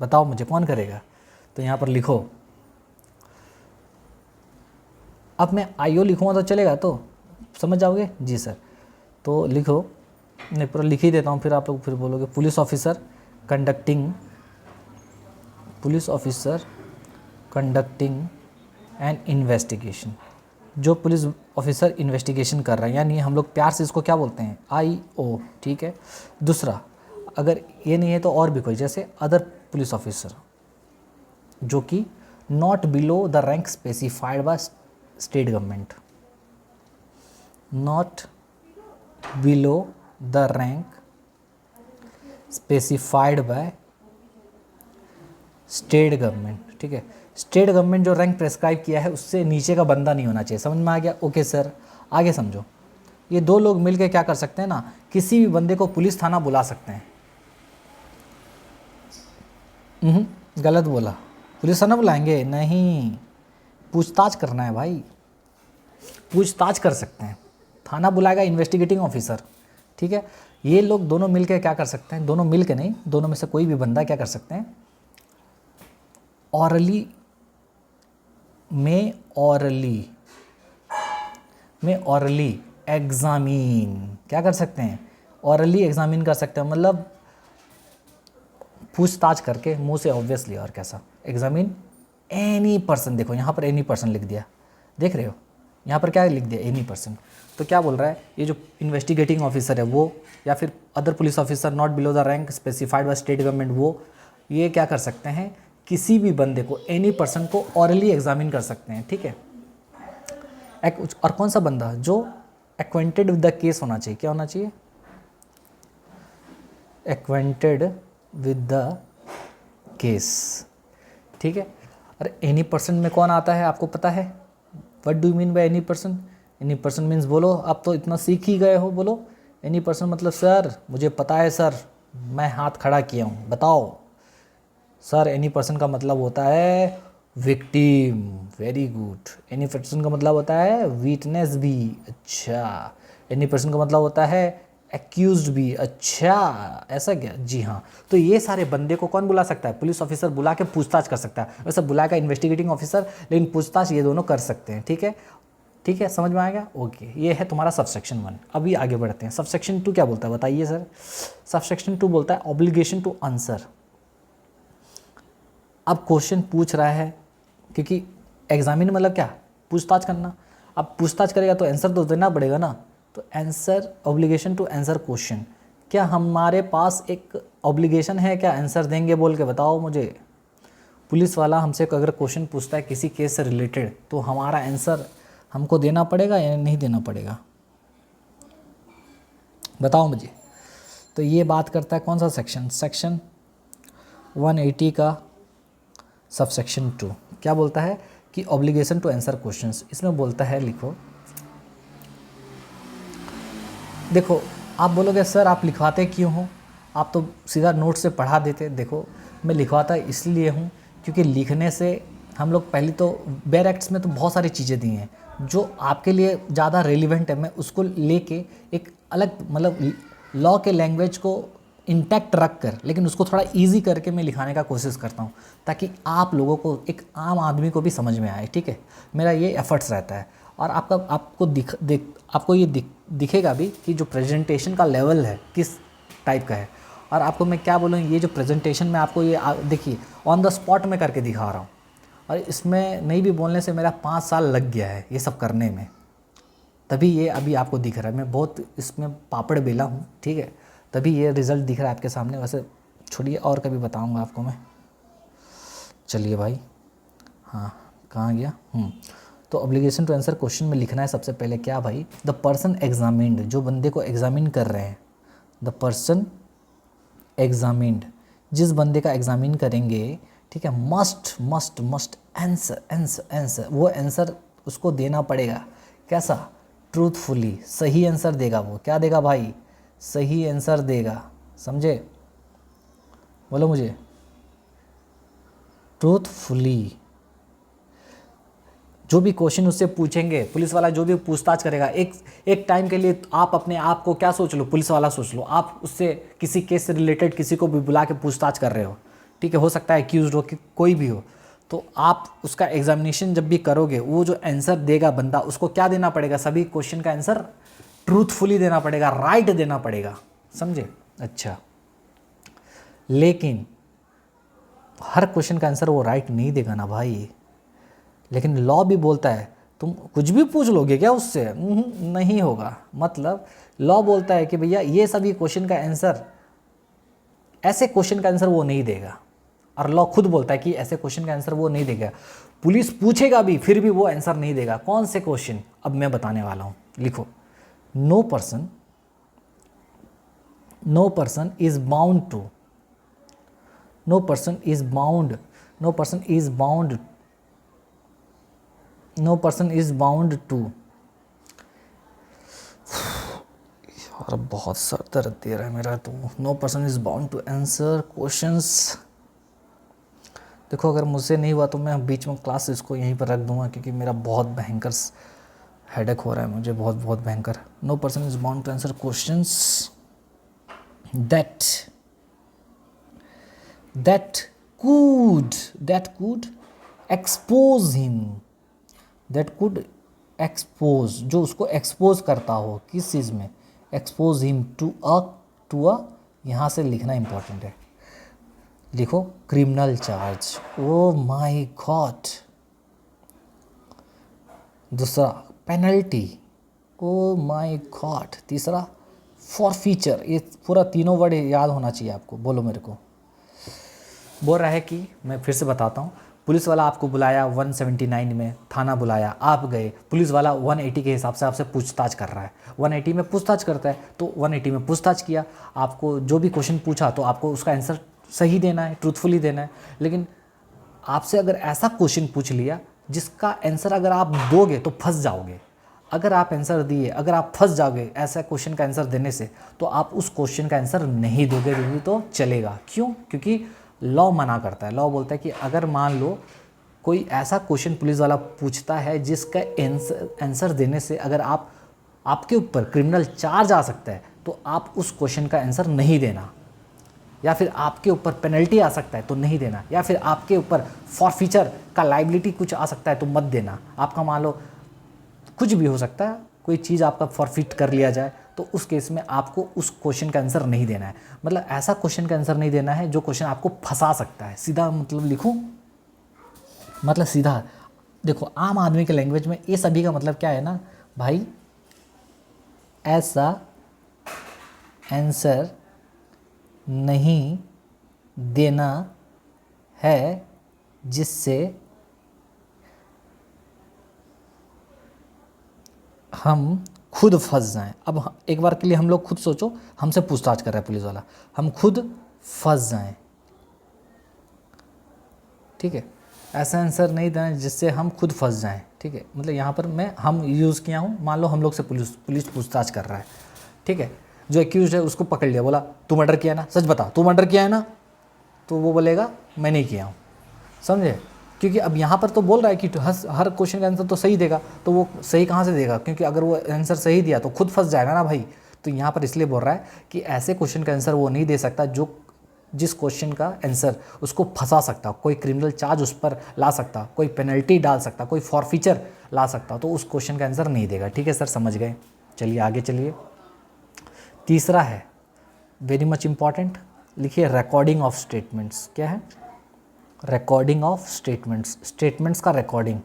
बताओ मुझे, कौन करेगा? तो यहाँ पर लिखो। अब मैं आईओ लिखूँगा तो चलेगा, तो समझ जाओगे? जी सर। तो लिखो, नहीं पूरा लिख ही देता हूँ, फिर आप लोग फिर बोलोगे। Police officer conducting an investigation. जो पुलिस ऑफिसर इन्वेस्टिगेशन कर रहा है, यानी हम लोग प्यार से इसको क्या बोलते हैं? आईओ, ठीक है। दूसरा, अगर ये नहीं है तो और भी कोई, जैसे अदर पुलिस ऑफिसर, जो कि not below the rank specified by state government. Not below the rank specified by state government, ठीक है। स्टेट गवर्नमेंट जो रैंक प्रेस्क्राइब किया है उससे नीचे का बंदा नहीं होना चाहिए। समझ में आ गया? ओके सर, आगे समझो। ये दो लोग मिलकर क्या कर सकते हैं ना, किसी भी बंदे को पुलिस थाना बुला सकते हैं। गलत बोला, पुलिस थाना बुलाएंगे नहीं, पूछताछ करना है भाई, पूछताछ कर सकते हैं। थाना बुलाएगा इन्वेस्टिगेटिंग ऑफिसर, ठीक है। ये लोग दोनों मिलकर क्या कर सकते हैं, दोनों मिलकर नहीं, दोनों में से कोई भी बंदा क्या कर सकते हैं, ऑरली एग्जामिन, क्या कर सकते हैं? ऑरली एग्जामिन कर सकते हैं, मतलब पूछताछ करके मुंह से, ऑब्वियसली, और कैसा? Examine any person. देखो यहाँ पर एनी पर्सन लिख दिया, देख रहे हो? यहाँ पर क्या लिख दिया? Any person. तो क्या बोल रहा है, ये जो इन्वेस्टिगेटिंग ऑफिसर है वो, या फिर other police officer not below the rank specified by state government, वो ये क्या कर सकते हैं, किसी भी बंदे को, एनी पर्सन को ऑरली एग्जामिन कर सकते हैं, ठीक है। और कौन सा बंदा? जो एक्वेंटेड विद द केस होना चाहिए। क्या होना चाहिए? एक्वेंटेड विद द केस, ठीक है। अरे एनी पर्सन में कौन आता है आपको पता है? What do you mean by any person? Any person means, बोलो, आप तो इतना सीख ही गए हो, बोलो। एनी पर्सन मतलब, सर मुझे पता है सर, मैं हाथ खड़ा किया हूँ, बताओ सर। एनी पर्सन का मतलब होता है victim, very good. Any person का मतलब होता है विटनेस भी, अच्छा। एनी पर्सन का मतलब होता है एक्यूज्ड भी, अच्छा, ऐसा क्या? जी हाँ। तो ये सारे बंदे को कौन बुला सकता है? पुलिस ऑफिसर बुला के पूछताछ कर सकता है। वैसे बुलाएगा इन्वेस्टिगेटिंग ऑफिसर, लेकिन पूछताछ ये दोनों कर सकते हैं, ठीक है। ठीक है, समझ में आएगा? ओके, ये है तुम्हारा सबसेक्शन 1। अभी आगे बढ़ते हैं। सबसेक्शन 2 क्या बोलता है बताइए सर? सबसेक्शन 2 बोलता है ऑब्लिगेशन टू आंसर। अब क्वेश्चन पूछ रहा है, क्योंकि एग्जामिन मतलब क्या? पूछताछ करना। अब पूछताछ करेगा तो आंसर तो देना पड़ेगा ना, तो answer, obligation to answer question. क्या हमारे पास एक ऑब्लिगेशन है क्या आंसर देंगे बोल के? बताओ मुझे। पुलिस वाला हमसे अगर क्वेश्चन पूछता है किसी केस से रिलेटेड, तो हमारा आंसर हमको देना पड़ेगा या नहीं देना पड़ेगा? बताओ मुझे। तो ये बात करता है कौन सा सेक्शन, सेक्शन 180 का सबसेक्शन 2 क्या बोलता है कि ऑब्लिगेशन टू आंसर क्वेश्चंस। इसमें बोलता है, लिखो, देखो आप बोलोगे सर आप लिखवाते क्यों हो, आप तो सीधा नोट से पढ़ा देते। देखो मैं लिखवाता इसलिए हूँ क्योंकि लिखने से हम लोग पहले तो बेयर एक्ट्स में तो बहुत सारी चीज़ें दी हैं जो आपके लिए ज़्यादा रेलिवेंट है, मैं उसको लेके एक अलग मतलब लॉ के लैंग्वेज को इंटैक्ट रख कर लेकिन उसको थोड़ा इजी करके मैं लिखाने का कोशिश करता हूँ ताकि आप लोगों को, एक आम आदमी को भी समझ में आए। ठीक है, मेरा ये एफर्ट्स रहता है। और आपको ये दिखेगा भी कि जो प्रेजेंटेशन का लेवल है किस टाइप का है। और आपको मैं क्या बोलूँ, ये जो प्रेजेंटेशन में आपको ये देखिए ऑन द स्पॉट में करके दिखा रहा हूँ और इसमें नहीं भी बोलने से मेरा 5 साल लग गया है ये सब करने में, तभी ये अभी आपको दिख रहा है। मैं बहुत इसमें पापड़ बेला हूँ, ठीक है, तभी ये रिज़ल्ट दिख रहा है आपके सामने। वैसे छोड़िए और कभी बताऊँगा आपको मैं। चलिए भाई, हाँ कहाँ गया, तो ऑब्लिगेशन टू आंसर क्वेश्चन में लिखना है सबसे पहले क्या भाई, द पर्सन एग्जामिन्ड, जो बंदे को एग्जामिन कर रहे हैं, द पर्सन एग्जामिन्ड, जिस बंदे का एग्जामिन करेंगे, ठीक है, मस्ट आंसर, वो आंसर उसको देना पड़ेगा। कैसा, ट्रूथफुली, सही आंसर देगा। वो क्या देगा भाई, सही आंसर देगा, समझे, बोलो मुझे, ट्रूथफुली। जो भी क्वेश्चन उससे पूछेंगे, पुलिस वाला जो भी पूछताछ करेगा, एक टाइम के लिए आप अपने आप को क्या सोच लो, पुलिस वाला सोच लो, आप उससे किसी केस से रिलेटेड किसी को भी बुला के पूछताछ कर रहे हो, ठीक है, हो सकता है एक्यूज्ड हो कि कोई भी हो, तो आप उसका एग्जामिनेशन जब भी करोगे, वो जो आंसर देगा बंदा, उसको क्या देना पड़ेगा, सभी क्वेश्चन का आंसर ट्रूथफुली देना पड़ेगा, राइट देना पड़ेगा, समझे। अच्छा, लेकिन हर क्वेश्चन का आंसर वो राइट नहीं देगा ना भाई, लेकिन लॉ भी बोलता है तुम कुछ भी पूछ लोगे क्या उससे, नहीं होगा। मतलब लॉ बोलता है कि भैया ये सभी क्वेश्चन का आंसर, ऐसे क्वेश्चन का आंसर वो नहीं देगा, और लॉ खुद बोलता है कि ऐसे क्वेश्चन का आंसर वो नहीं देगा। पुलिस पूछेगा भी फिर भी वो आंसर नहीं देगा। कौन से क्वेश्चन, अब मैं बताने वाला हूँ, लिखो, no person is bound to, no person is bound to, यार बहुत सर दर्द दे रहा है मेरा तो। No person is bound to answer questions. देखो अगर मुझसे नहीं हुआ तो मैं बीच में क्लास इसको यहीं पर रख दूंगा क्योंकि मेरा बहुत भयंकर हेडेक हो रहा है मुझे, बहुत भयंकर। No person is bound to answer questions that could expose him, जो उसको एक्सपोज करता हो, किस चीज़ में, एक्सपोज हिम टू अ, यहाँ से लिखना इंपॉर्टेंट है, लिखो criminal charge. Oh my God. दूसरा पेनल्टी, ओ माय गॉड। तीसरा फॉरफीचर। ये पूरा तीनों वर्ड याद होना चाहिए आपको। बोलो मेरे को। बोल रहा है कि मैं फिर से बताता हूँ, पुलिस वाला आपको बुलाया 179 में, थाना बुलाया, आप गए, पुलिस वाला 180 के हिसाब से आपसे पूछताछ कर रहा है, 180 में पूछताछ करता है, तो 180 में पूछताछ किया, आपको जो भी क्वेश्चन पूछा तो आपको उसका आंसर सही देना है, ट्रूथफुली देना है। लेकिन आपसे अगर ऐसा क्वेश्चन पूछ लिया जिसका आंसर अगर आप दोगे तो फंस जाओगे, अगर आप आंसर दिए, अगर आप फंस जाओगे ऐसा क्वेश्चन का आंसर देने से, तो आप उस क्वेश्चन का आंसर नहीं दोगे भी तो चलेगा। क्यों? क्योंकि लॉ मना करता है। लॉ बोलता है कि अगर मान लो कोई ऐसा क्वेश्चन पुलिस वाला पूछता है जिसका आंसर देने से अगर आपके ऊपर क्रिमिनल चार्ज आ सकता है, तो आप उस क्वेश्चन का आंसर नहीं देना, या फिर आपके ऊपर पेनल्टी आ सकता है तो नहीं देना, या फिर आपके ऊपर फॉरफीचर का लाइबिलिटी कुछ आ सकता है तो मत देना। आपका मान लो कुछ भी हो सकता है, कोई चीज़ आपका फॉरफिट कर लिया जाए, तो उस केस में आपको उस क्वेश्चन का आंसर नहीं देना है। मतलब ऐसा क्वेश्चन का आंसर नहीं देना है जो क्वेश्चन आपको फंसा सकता है। सीधा मतलब लिखूं, मतलब सीधा देखो, आम आदमी के लैंग्वेज में ये सभी का मतलब क्या है ना भाई, ऐसा आंसर नहीं देना है जिससे हम खुद फंस जाएं। अब एक बार के लिए हम लोग खुद सोचो, हमसे पूछताछ कर रहा है पुलिस वाला, हम खुद फंस जाएं, ठीक है। ऐसा आंसर नहीं देना जिससे हम खुद फंस जाएं, ठीक है। मतलब यहाँ पर हम यूज़ किया हूँ, मान लो हम लोग से पुलिस पूछताछ कर रहा है, ठीक है। जो एक्यूज है उसको पकड़ लिया, बोला तू मर्डर किया ना, सच बता तू मर्डर किया है ना, तो वो बोलेगा मैं नहीं किया हूँ, समझे। क्योंकि अब यहाँ पर तो बोल रहा है कि हर क्वेश्चन का आंसर तो सही देगा, तो वो सही कहाँ से देगा, क्योंकि अगर वो आंसर सही दिया तो खुद फंस जाएगा ना भाई। तो यहाँ पर इसलिए बोल रहा है कि ऐसे क्वेश्चन का आंसर वो नहीं दे सकता जिस क्वेश्चन का आंसर उसको फंसा सकता, कोई क्रिमिनल चार्ज उस पर ला सकता, कोई पेनल्टी डाल सकता, कोई फॉरफीचर ला सकता, तो उस क्वेश्चन का आंसर नहीं देगा, ठीक है सर, समझ गए। चलिए आगे चलिए। तीसरा है वेरी मच इम्पॉर्टेंट, लिखिए रिकॉर्डिंग ऑफ स्टेटमेंट्स। क्या है? रिकॉर्डिंग ऑफ स्टेटमेंट्स, स्टेटमेंट्स का रिकॉर्डिंग।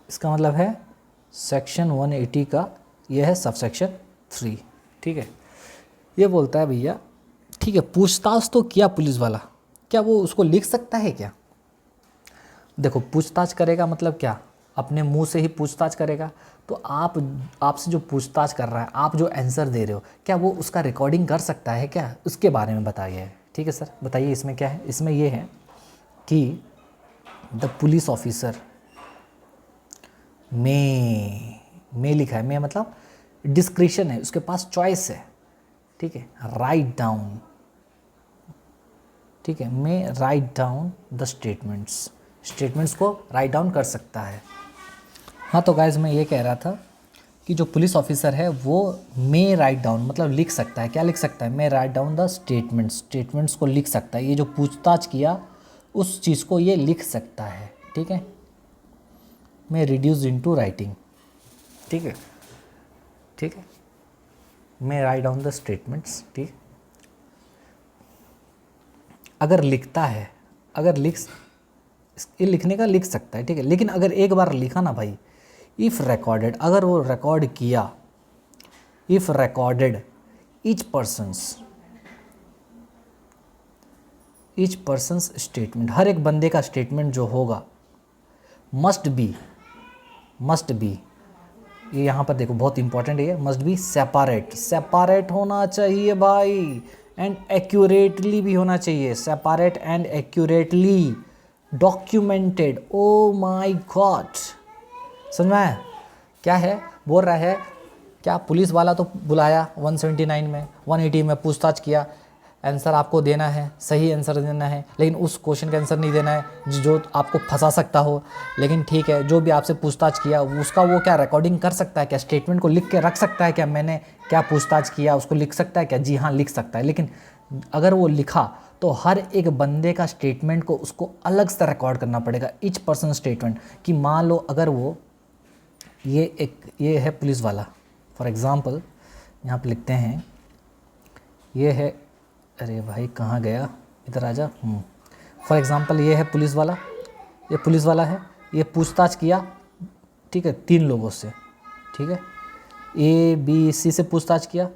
इसका मतलब है सेक्शन 180 का यह है सबसेक्शन 3, ठीक है। ये बोलता है भैया, ठीक है, पूछताछ तो किया पुलिस वाला, क्या वो उसको लिख सकता है क्या? देखो पूछताछ करेगा मतलब क्या, अपने मुंह से ही पूछताछ करेगा। तो आपसे जो पूछताछ कर रहा है, आप जो आंसर दे रहे हो, क्या वो उसका रिकॉर्डिंग कर सकता है क्या, उसके बारे में बताइए, ठीक है सर। बताइए इसमें क्या है। इसमें ये है कि द पुलिस ऑफिसर में लिखा है, में मतलब डिस्क्रिशन है, उसके पास चॉइस है, ठीक है। राइट डाउन, ठीक है, में राइट डाउन द स्टेटमेंट्स को राइट डाउन कर सकता है। हाँ तो गाइज मैं ये कह रहा था कि जो पुलिस ऑफिसर है वो मे राइट डाउन मतलब लिख सकता है। क्या लिख सकता है? मे राइट डाउन द स्टेटमेंट्स को लिख सकता है। ये जो पूछताछ किया उस चीज़ को ये लिख सकता है, ठीक है। मे रिड्यूस इनटू राइटिंग, ठीक है, ठीक है। मे राइट डाउन द स्टेटमेंट्स, ठीक। अगर लिखता है, ये लिखने का लिख सकता है, ठीक है। लेकिन अगर एक बार लिखा ना भाई, इफ़ रिकॉर्डेड, अगर वो रिकॉर्ड किया, if recorded each person's statement, हर एक बंदे का स्टेटमेंट जो होगा, मस्ट बी, ये यहाँ पर देखो बहुत इंपॉर्टेंट है, मस्ट बी सेपरेट होना चाहिए भाई, एंड एक्यूरेटली भी होना चाहिए, separate and accurately documented. Oh my God, समझ में आया? क्या है बोल रहा है, क्या पुलिस वाला तो बुलाया 179 में, 180 में पूछताछ किया, आंसर आपको देना है, सही आंसर देना है, लेकिन उस क्वेश्चन का आंसर नहीं देना है जो आपको फंसा सकता हो। लेकिन ठीक है, जो भी आपसे पूछताछ किया उसका वो क्या रिकॉर्डिंग कर सकता है क्या? स्टेटमेंट को लिख के रख सकता है क्या? मैंने क्या पूछताछ किया उसको लिख सकता है क्या? जी हाँ, लिख सकता है। लेकिन अगर वो लिखा तो हर एक बंदे का स्टेटमेंट को उसको अलग से रिकॉर्ड करना पड़ेगा, ईच पर्सन स्टेटमेंट। कि मान लो अगर वो ये है पुलिस वाला, फॉर एग्ज़ाम्पल यहाँ पे लिखते हैं, ये है, अरे भाई कहाँ गया, इधर आजा। फॉर एग्ज़ाम्पल ये है पुलिस वाला, ये पुलिस वाला है, ये पूछताछ किया, ठीक है, 3 लोगों से, ठीक है, ABC से पूछताछ किया।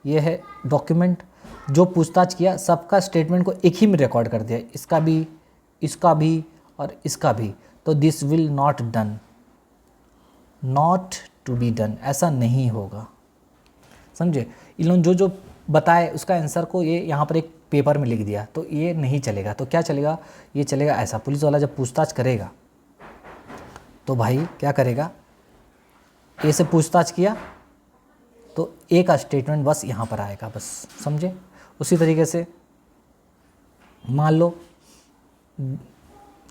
ये है डॉक्यूमेंट, जो पूछताछ किया सबका स्टेटमेंट को एक ही में रिकॉर्ड कर दिया, इसका भी और इसका भी। तो this will not to be done, ऐसा नहीं होगा, समझे। इन लोगों जो बताए उसका आंसर को ये यहाँ पर एक पेपर में लिख दिया, तो ये नहीं चलेगा। तो क्या चलेगा? ये चलेगा ऐसा, पुलिस वाला जब पूछताछ करेगा तो भाई क्या करेगा, ए से पूछताछ किया तो ए का स्टेटमेंट बस यहाँ पर आएगा, बस, समझे। उसी तरीके से मान लो,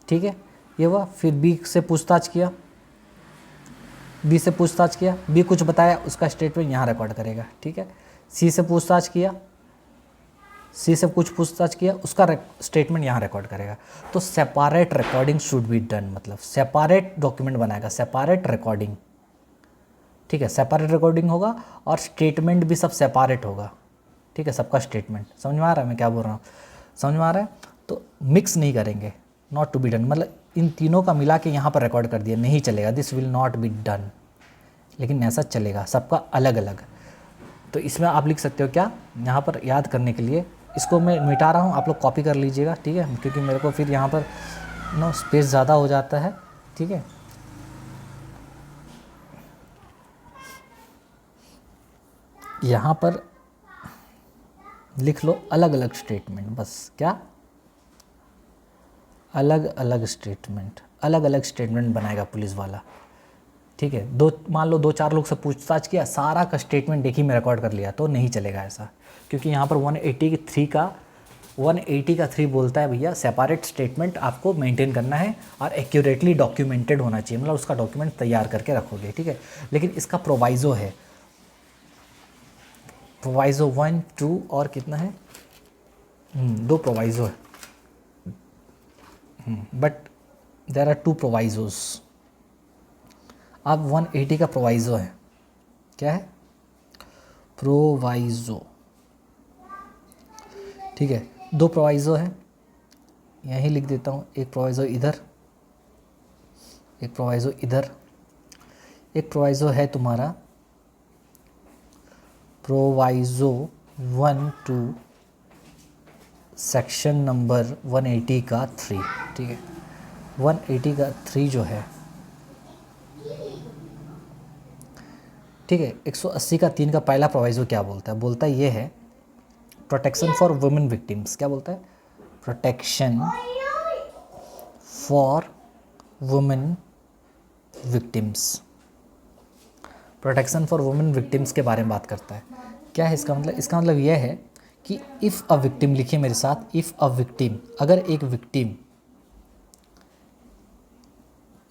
ठीक है, ये हुआ। फिर बी से पूछताछ किया, बी से पूछताछ किया, बी कुछ बताया, उसका स्टेटमेंट यहाँ रिकॉर्ड करेगा, ठीक है। सी से पूछताछ किया, सी से कुछ पूछताछ किया, उसका स्टेटमेंट यहाँ रिकॉर्ड करेगा। तो separate recording should be done, मतलब सेपरेट डॉक्यूमेंट बनाएगा, सेपरेट रिकॉर्डिंग, ठीक है। सेपरेट रिकॉर्डिंग होगा और स्टेटमेंट भी सब सेपरेट होगा, ठीक है, सबका स्टेटमेंट। समझ में आ रहा है मैं क्या बोल रहा हूँ? समझ में आ रहा है? तो मिक्स नहीं करेंगे, नॉट टू बी डन, मतलब इन तीनों का मिला के यहाँ पर रिकॉर्ड कर दिया, नहीं चलेगा, this will not be done. लेकिन ऐसा चलेगा, सबका अलग अलग। तो इसमें आप लिख सकते हो क्या, यहाँ पर याद करने के लिए, इसको मैं मिटा रहा हूँ, आप लोग कॉपी कर लीजिएगा, ठीक है, क्योंकि मेरे को फिर यहाँ पर स्पेस ज़्यादा हो जाता है, ठीक है। यहाँ पर लिख लो अलग अलग स्टेटमेंट, बस क्या अलग अलग स्टेटमेंट बनाएगा पुलिस वाला। ठीक है, मान लो 2-4 लोग से पूछताछ किया, सारा का स्टेटमेंट एक ही में रिकॉर्ड कर लिया तो नहीं चलेगा ऐसा, क्योंकि यहाँ पर 180 का 3 बोलता है भैया सेपरेट स्टेटमेंट आपको मेंटेन करना है और एक्यूरेटली डॉक्यूमेंटेड होना चाहिए, मतलब उसका डॉक्यूमेंट तैयार करके रखोगे। ठीक है, लेकिन इसका प्रोवाइज़ो है, प्रोवाइज़ो 1, 2 और कितना है, 2 प्रोवाइज़ो है, बट देयर आर 2 प्रोवाइज़ोस। अब 180 का प्रोवाइज़ो है, क्या है, प्रोवाइज़ो। ठीक है, 2 प्रोवाइज़ो है, यहीं लिख देता हूँ, एक प्रोवाइज़ो इधर, एक प्रोवाइज़ो इधर। एक प्रोवाइज़ो है तुम्हारा प्रोवाइज़ो 1 2 सेक्शन नंबर 180 का 3। ठीक है, 180 का 3 जो है, ठीक है, 180 का 3 का पहला प्रोवाइज़ो क्या बोलता है, बोलता है ये है प्रोटेक्शन फॉर वुमेन विक्टिम्स। क्या बोलता है, protection for women victims, protection for women victims के बारे में बात करता है। क्या है इसका मतलब, इसका मतलब यह है कि इफ़ अ विक्टिम, लिखिए मेरे साथ, इफ़ अ विक्टिम, अगर एक विक्टिम,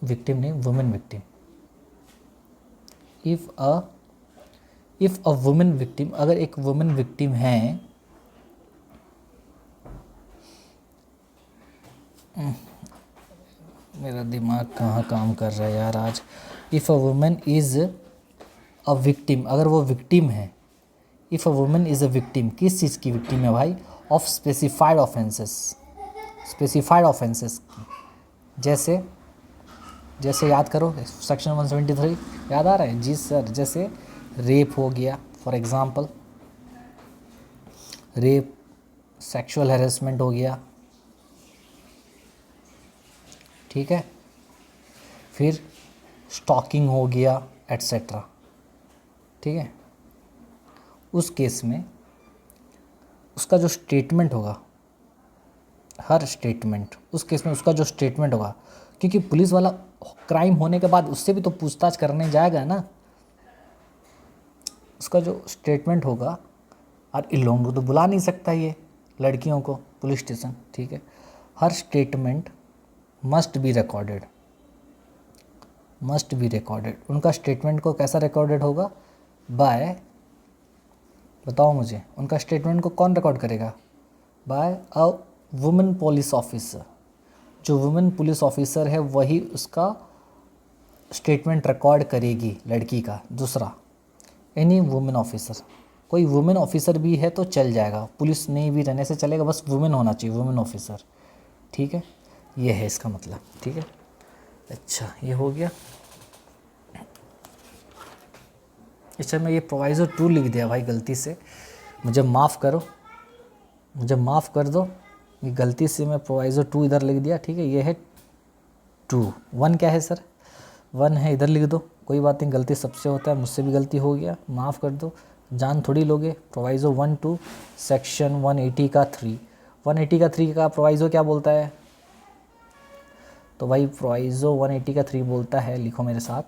विक्टिम नहीं women victim, if a women victim, अगर एक वुमेन विक्टिम है, मेरा दिमाग कहाँ काम कर रहा है यार आज। If a women is a victim, अगर वो विक्टिम है, if a women is a victim, किस चीज़ की विक्टिम है भाई, of specified offences, specified offences, जैसे जैसे याद करो सेक्शन 173 याद आ रहा है जी सर, जैसे रेप हो गया for example, rape, sexual harassment हो गया, ठीक है, फिर स्टॉकिंग हो गया एट्सेट्रा। ठीक है, उस केस में उसका जो स्टेटमेंट होगा, हर स्टेटमेंट, उस केस में उसका जो स्टेटमेंट होगा, क्योंकि पुलिस वाला क्राइम होने के बाद उससे भी तो पूछताछ करने जाएगा ना, उसका जो स्टेटमेंट होगा, और इन लोगों को तो बुला नहीं सकता ये लड़कियों को पुलिस स्टेशन। ठीक है, हर statement must be recorded, must be recorded. उनका स्टेटमेंट को कैसा रिकॉर्डेड होगा, बाय, बताओ मुझे, उनका स्टेटमेंट को कौन रिकॉर्ड करेगा, bye a women police officer. जो वुमेन पुलिस ऑफिसर है वही उसका स्टेटमेंट रिकॉर्ड करेगी लड़की का। दूसरा, एनी वुमेन ऑफिसर, कोई वुमेन ऑफिसर भी है तो चल जाएगा, पुलिस नहीं भी रहने से चलेगा, बस वुमेन होना चाहिए, वुमेन ऑफिसर। ठीक है, ये है इसका मतलब। ठीक है, अच्छा ये हो गया। अच्छा मैं ये प्रोवाइज़ो 2 लिख दिया भाई गलती से, मुझे माफ़ करो, मुझे माफ़ कर दो, ये गलती से मैं प्रोवाइज़ो 2 इधर लिख दिया। ठीक है, ये है 2, 1 क्या है सर, 1 है, इधर लिख दो, कोई बात नहीं, गलती सबसे होता है, मुझसे भी गलती हो गया, माफ़ कर दो, जान थोड़ी लोगे। प्रोवाइज़ो 1 2 सेक्शन 180 का 3, 180 का 3 का प्रोवाइज़ो क्या बोलता है, तो भाई प्रोवाइज़ो 180 का 3 बोलता है, लिखो मेरे साथ,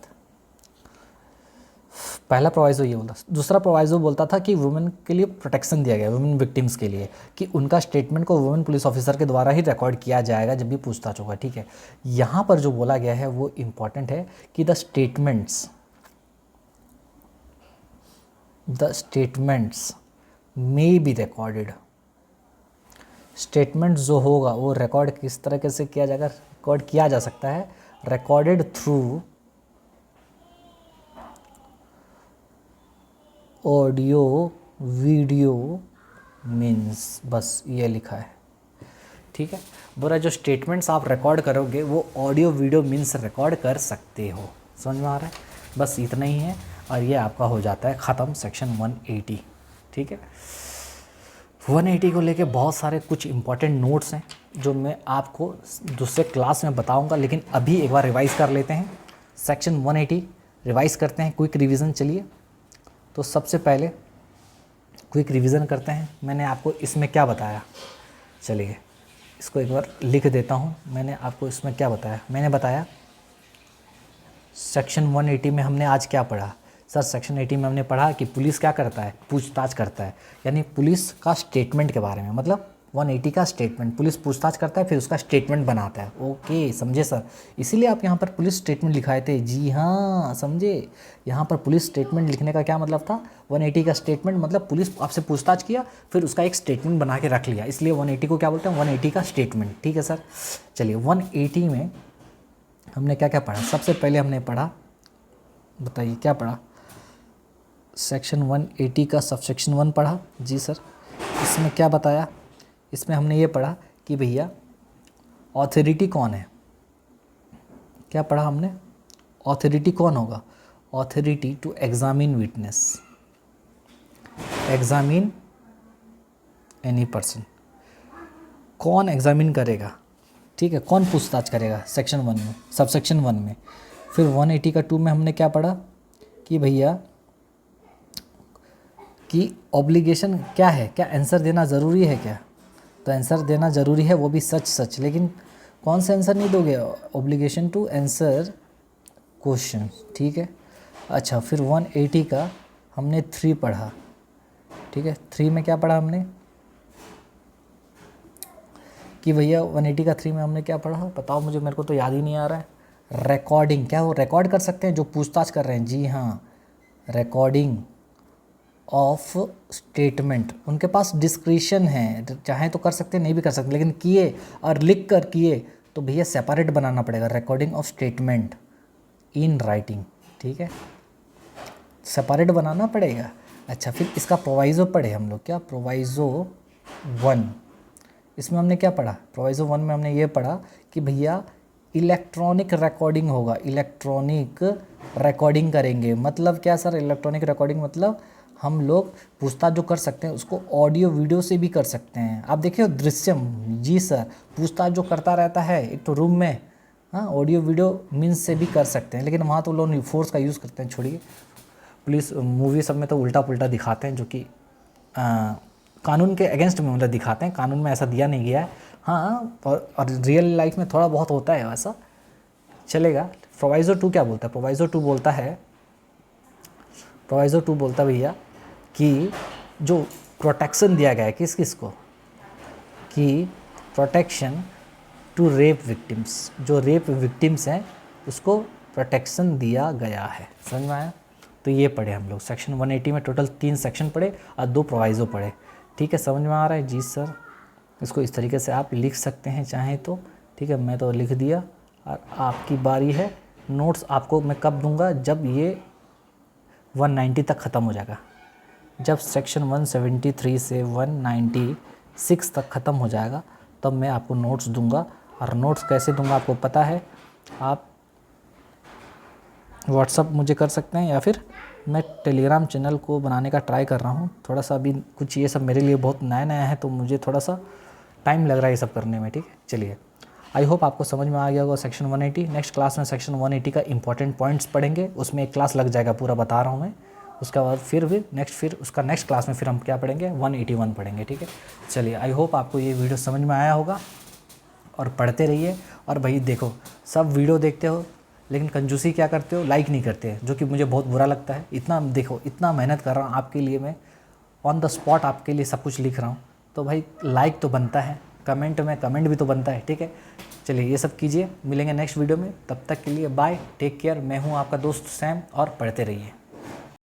पहला प्रोवाइज़ो ये बोलता, दूसरा प्रोवाइज़ो बोलता था कि वुमेन के लिए प्रोटेक्शन दिया गया, वुमेन विक्टिम्स के लिए, कि उनका स्टेटमेंट को वुमेन पुलिस ऑफिसर के द्वारा ही रिकॉर्ड किया जाएगा जब भी पूछताछ होगा। ठीक है, यहाँ पर जो बोला गया है वो इम्पॉर्टेंट है कि the statements may be recorded. Statement जो होगा वो रिकॉर्ड किस तरीके से किया जाएगा, रिकॉर्ड किया जा सकता है, recorded through audio video means, बस ये लिखा है। ठीक है, बोला जो स्टेटमेंट्स आप रिकॉर्ड करोगे वो ऑडियो वीडियो मीन्स रिकॉर्ड कर सकते हो, समझ में आ रहा है, बस इतना ही है, और ये आपका हो जाता है ख़त्म सेक्शन 180। ठीक है, 180 को लेके बहुत सारे कुछ इंपॉर्टेंट नोट्स हैं जो मैं आपको दूसरे क्लास में बताऊंगा, लेकिन अभी एक बार रिवाइज़ कर लेते हैं। सेक्शन 180 रिवाइज़ करते हैं, क्विक रिवीजन। चलिए, तो सबसे पहले क्विक रिवीजन करते हैं। मैंने आपको इसमें क्या बताया, चलिए इसको एक बार लिख देता हूँ। मैंने आपको इसमें क्या बताया, मैंने बताया सेक्शन 180 में हमने आज क्या पढ़ा सर। सेक्शन 80 में हमने पढ़ा कि पुलिस क्या करता है, पूछताछ करता है, यानी पुलिस का स्टेटमेंट के बारे में, मतलब 180 का स्टेटमेंट, पुलिस पूछताछ करता है फिर उसका स्टेटमेंट बनाता है। ओके समझे सर, इसीलिए आप यहाँ पर पुलिस स्टेटमेंट लिखाए थे। जी हाँ समझे, यहाँ पर पुलिस स्टेटमेंट लिखने का क्या मतलब था, 180 का स्टेटमेंट मतलब पुलिस आपसे पूछताछ किया फिर उसका एक स्टेटमेंट बना के रख लिया, इसलिए 180 को क्या बोलते हैं, 180 का स्टेटमेंट। ठीक है सर। चलिए 180 में हमने क्या क्या पढ़ा। सबसे पहले हमने पढ़ा, बताइए क्या पढ़ा, सेक्शन 180 का सबसेक्शन 1 पढ़ा। जी सर। इसमें क्या बताया, इसमें हमने ये पढ़ा कि भैया ऑथोरिटी कौन है। क्या पढ़ा हमने, ऑथोरिटी कौन होगा, authority to examine witness, examine any person, कौन एग्जामिन करेगा, ठीक है, कौन पूछताछ करेगा सेक्शन 1 में, सबसेक्शन 1 में। फिर 180 का 2 में हमने क्या पढ़ा कि भैया कि ऑब्लिगेशन क्या है, क्या आंसर देना ज़रूरी है क्या, तो आंसर देना ज़रूरी है, वो भी सच सच, लेकिन कौन सा आंसर नहीं दोगे, ऑब्लिगेशन टू आंसर क्वेश्चन। ठीक है। अच्छा फिर 180 का हमने 3 पढ़ा। ठीक है, 3 में क्या पढ़ा हमने कि भैया 180 का 3 में हमने क्या पढ़ा, बताओ मुझे, मेरे को तो याद ही नहीं आ रहा है। रिकॉर्डिंग, क्या वो रिकॉर्ड कर सकते हैं जो पूछताछ कर रहे हैं। जी हाँ, रिकॉर्डिंग ऑफ स्टेटमेंट, उनके पास डिस्क्रिशन है, चाहे तो कर सकते हैं नहीं भी कर सकते, लेकिन किए और लिख कर किए तो भैया सेपरेट बनाना पड़ेगा, recording of statement in writing. ठीक है, सेपरेट बनाना पड़ेगा। अच्छा फिर इसका प्रोवाइज़ो पढ़े हम लोग, क्या प्रोवाइज़ो 1, इसमें हमने क्या पढ़ा, प्रोवाइज़ो 1 में हमने ये पढ़ा कि भैया इलेक्ट्रॉनिक रिकॉर्डिंग होगा, इलेक्ट्रॉनिक रिकॉर्डिंग करेंगे। मतलब क्या सर, इलेक्ट्रॉनिक रिकॉर्डिंग मतलब हम लोग पूछताछ जो कर सकते हैं उसको ऑडियो वीडियो से भी कर सकते हैं। आप देखिए दृश्यम, जी सर, पूछताछ जो करता रहता है एक तो रूम में, हाँ, ऑडियो वीडियो मीन्स से भी कर सकते हैं, लेकिन वहाँ तो लोग फोर्स का यूज़ करते हैं। छोड़िए, पुलिस मूवी सब में तो उल्टा पुल्टा दिखाते हैं, जो कि कानून के अगेंस्ट में मतलब दिखाते हैं, कानून में ऐसा दिया नहीं गया है। हाँ, और रियल लाइफ में थोड़ा बहुत होता है वैसा, चलेगा। प्रोवाइज़ो 2 क्या बोलता है, प्रोवाइज़ो 2 बोलता है, प्रोवाइज़ो 2 बोलता है भैया कि जो प्रोटेक्शन दिया गया है किस किस को, कि प्रोटेक्शन टू रेप विक्टिम्स, जो रेप विक्टिम्स हैं उसको प्रोटेक्शन दिया गया है। समझ में आया। तो ये पढ़े हम लोग सेक्शन 180 में टोटल 3 सेक्शन पढ़े और 2 प्रोवाइज़ो पढ़े। ठीक है, समझ में आ रहा है। जी सर, इसको इस तरीके से आप लिख सकते हैं चाहें तो। ठीक है, मैं तो लिख दिया और आपकी बारी है। नोट्स आपको मैं कब दूंगा, जब ये 190 तक ख़त्म हो जाएगा, जब सेक्शन 173 से 196 तक ख़त्म हो जाएगा तब मैं आपको नोट्स दूंगा। और नोट्स कैसे दूंगा आपको पता है, आप व्हाट्सअप मुझे कर सकते हैं या फिर मैं टेलीग्राम चैनल को बनाने का ट्राई कर रहा हूँ। थोड़ा सा अभी कुछ ये सब मेरे लिए बहुत नया नया है, तो मुझे थोड़ा सा टाइम लग रहा है ये सब करने में। ठीक है, चलिए, आई होप आपको समझ में आ गया होगा सेक्शन 180। नेक्स्ट क्लास में सेक्शन 180 का इंपॉर्टेंट पॉइंट्स पढ़ेंगे, उसमें एक क्लास लग जाएगा पूरा, बता रहा हूँ मैं। उसके बाद फिर उसका नेक्स्ट क्लास में फिर हम क्या पढ़ेंगे, 181 पढ़ेंगे। ठीक है, चलिए, आई होप आपको ये वीडियो समझ में आया होगा और पढ़ते रहिए। और भाई देखो, सब वीडियो देखते हो लेकिन कंजूसी क्या करते हो, लाइक नहीं करते, जो कि मुझे बहुत बुरा लगता है। इतना देखो, इतना मेहनत कर रहा हूँ आपके लिए, मैं ऑन द स्पॉट आपके लिए सब कुछ लिख रहा हूँ, तो भाई लाइक तो बनता है, कमेंट भी तो बनता है। ठीक है, चलिए ये सब कीजिए। मिलेंगे नेक्स्ट वीडियो में, तब तक के लिए बाय, टेक केयर। मैं हूँ आपका दोस्त सैम और पढ़ते रहिए।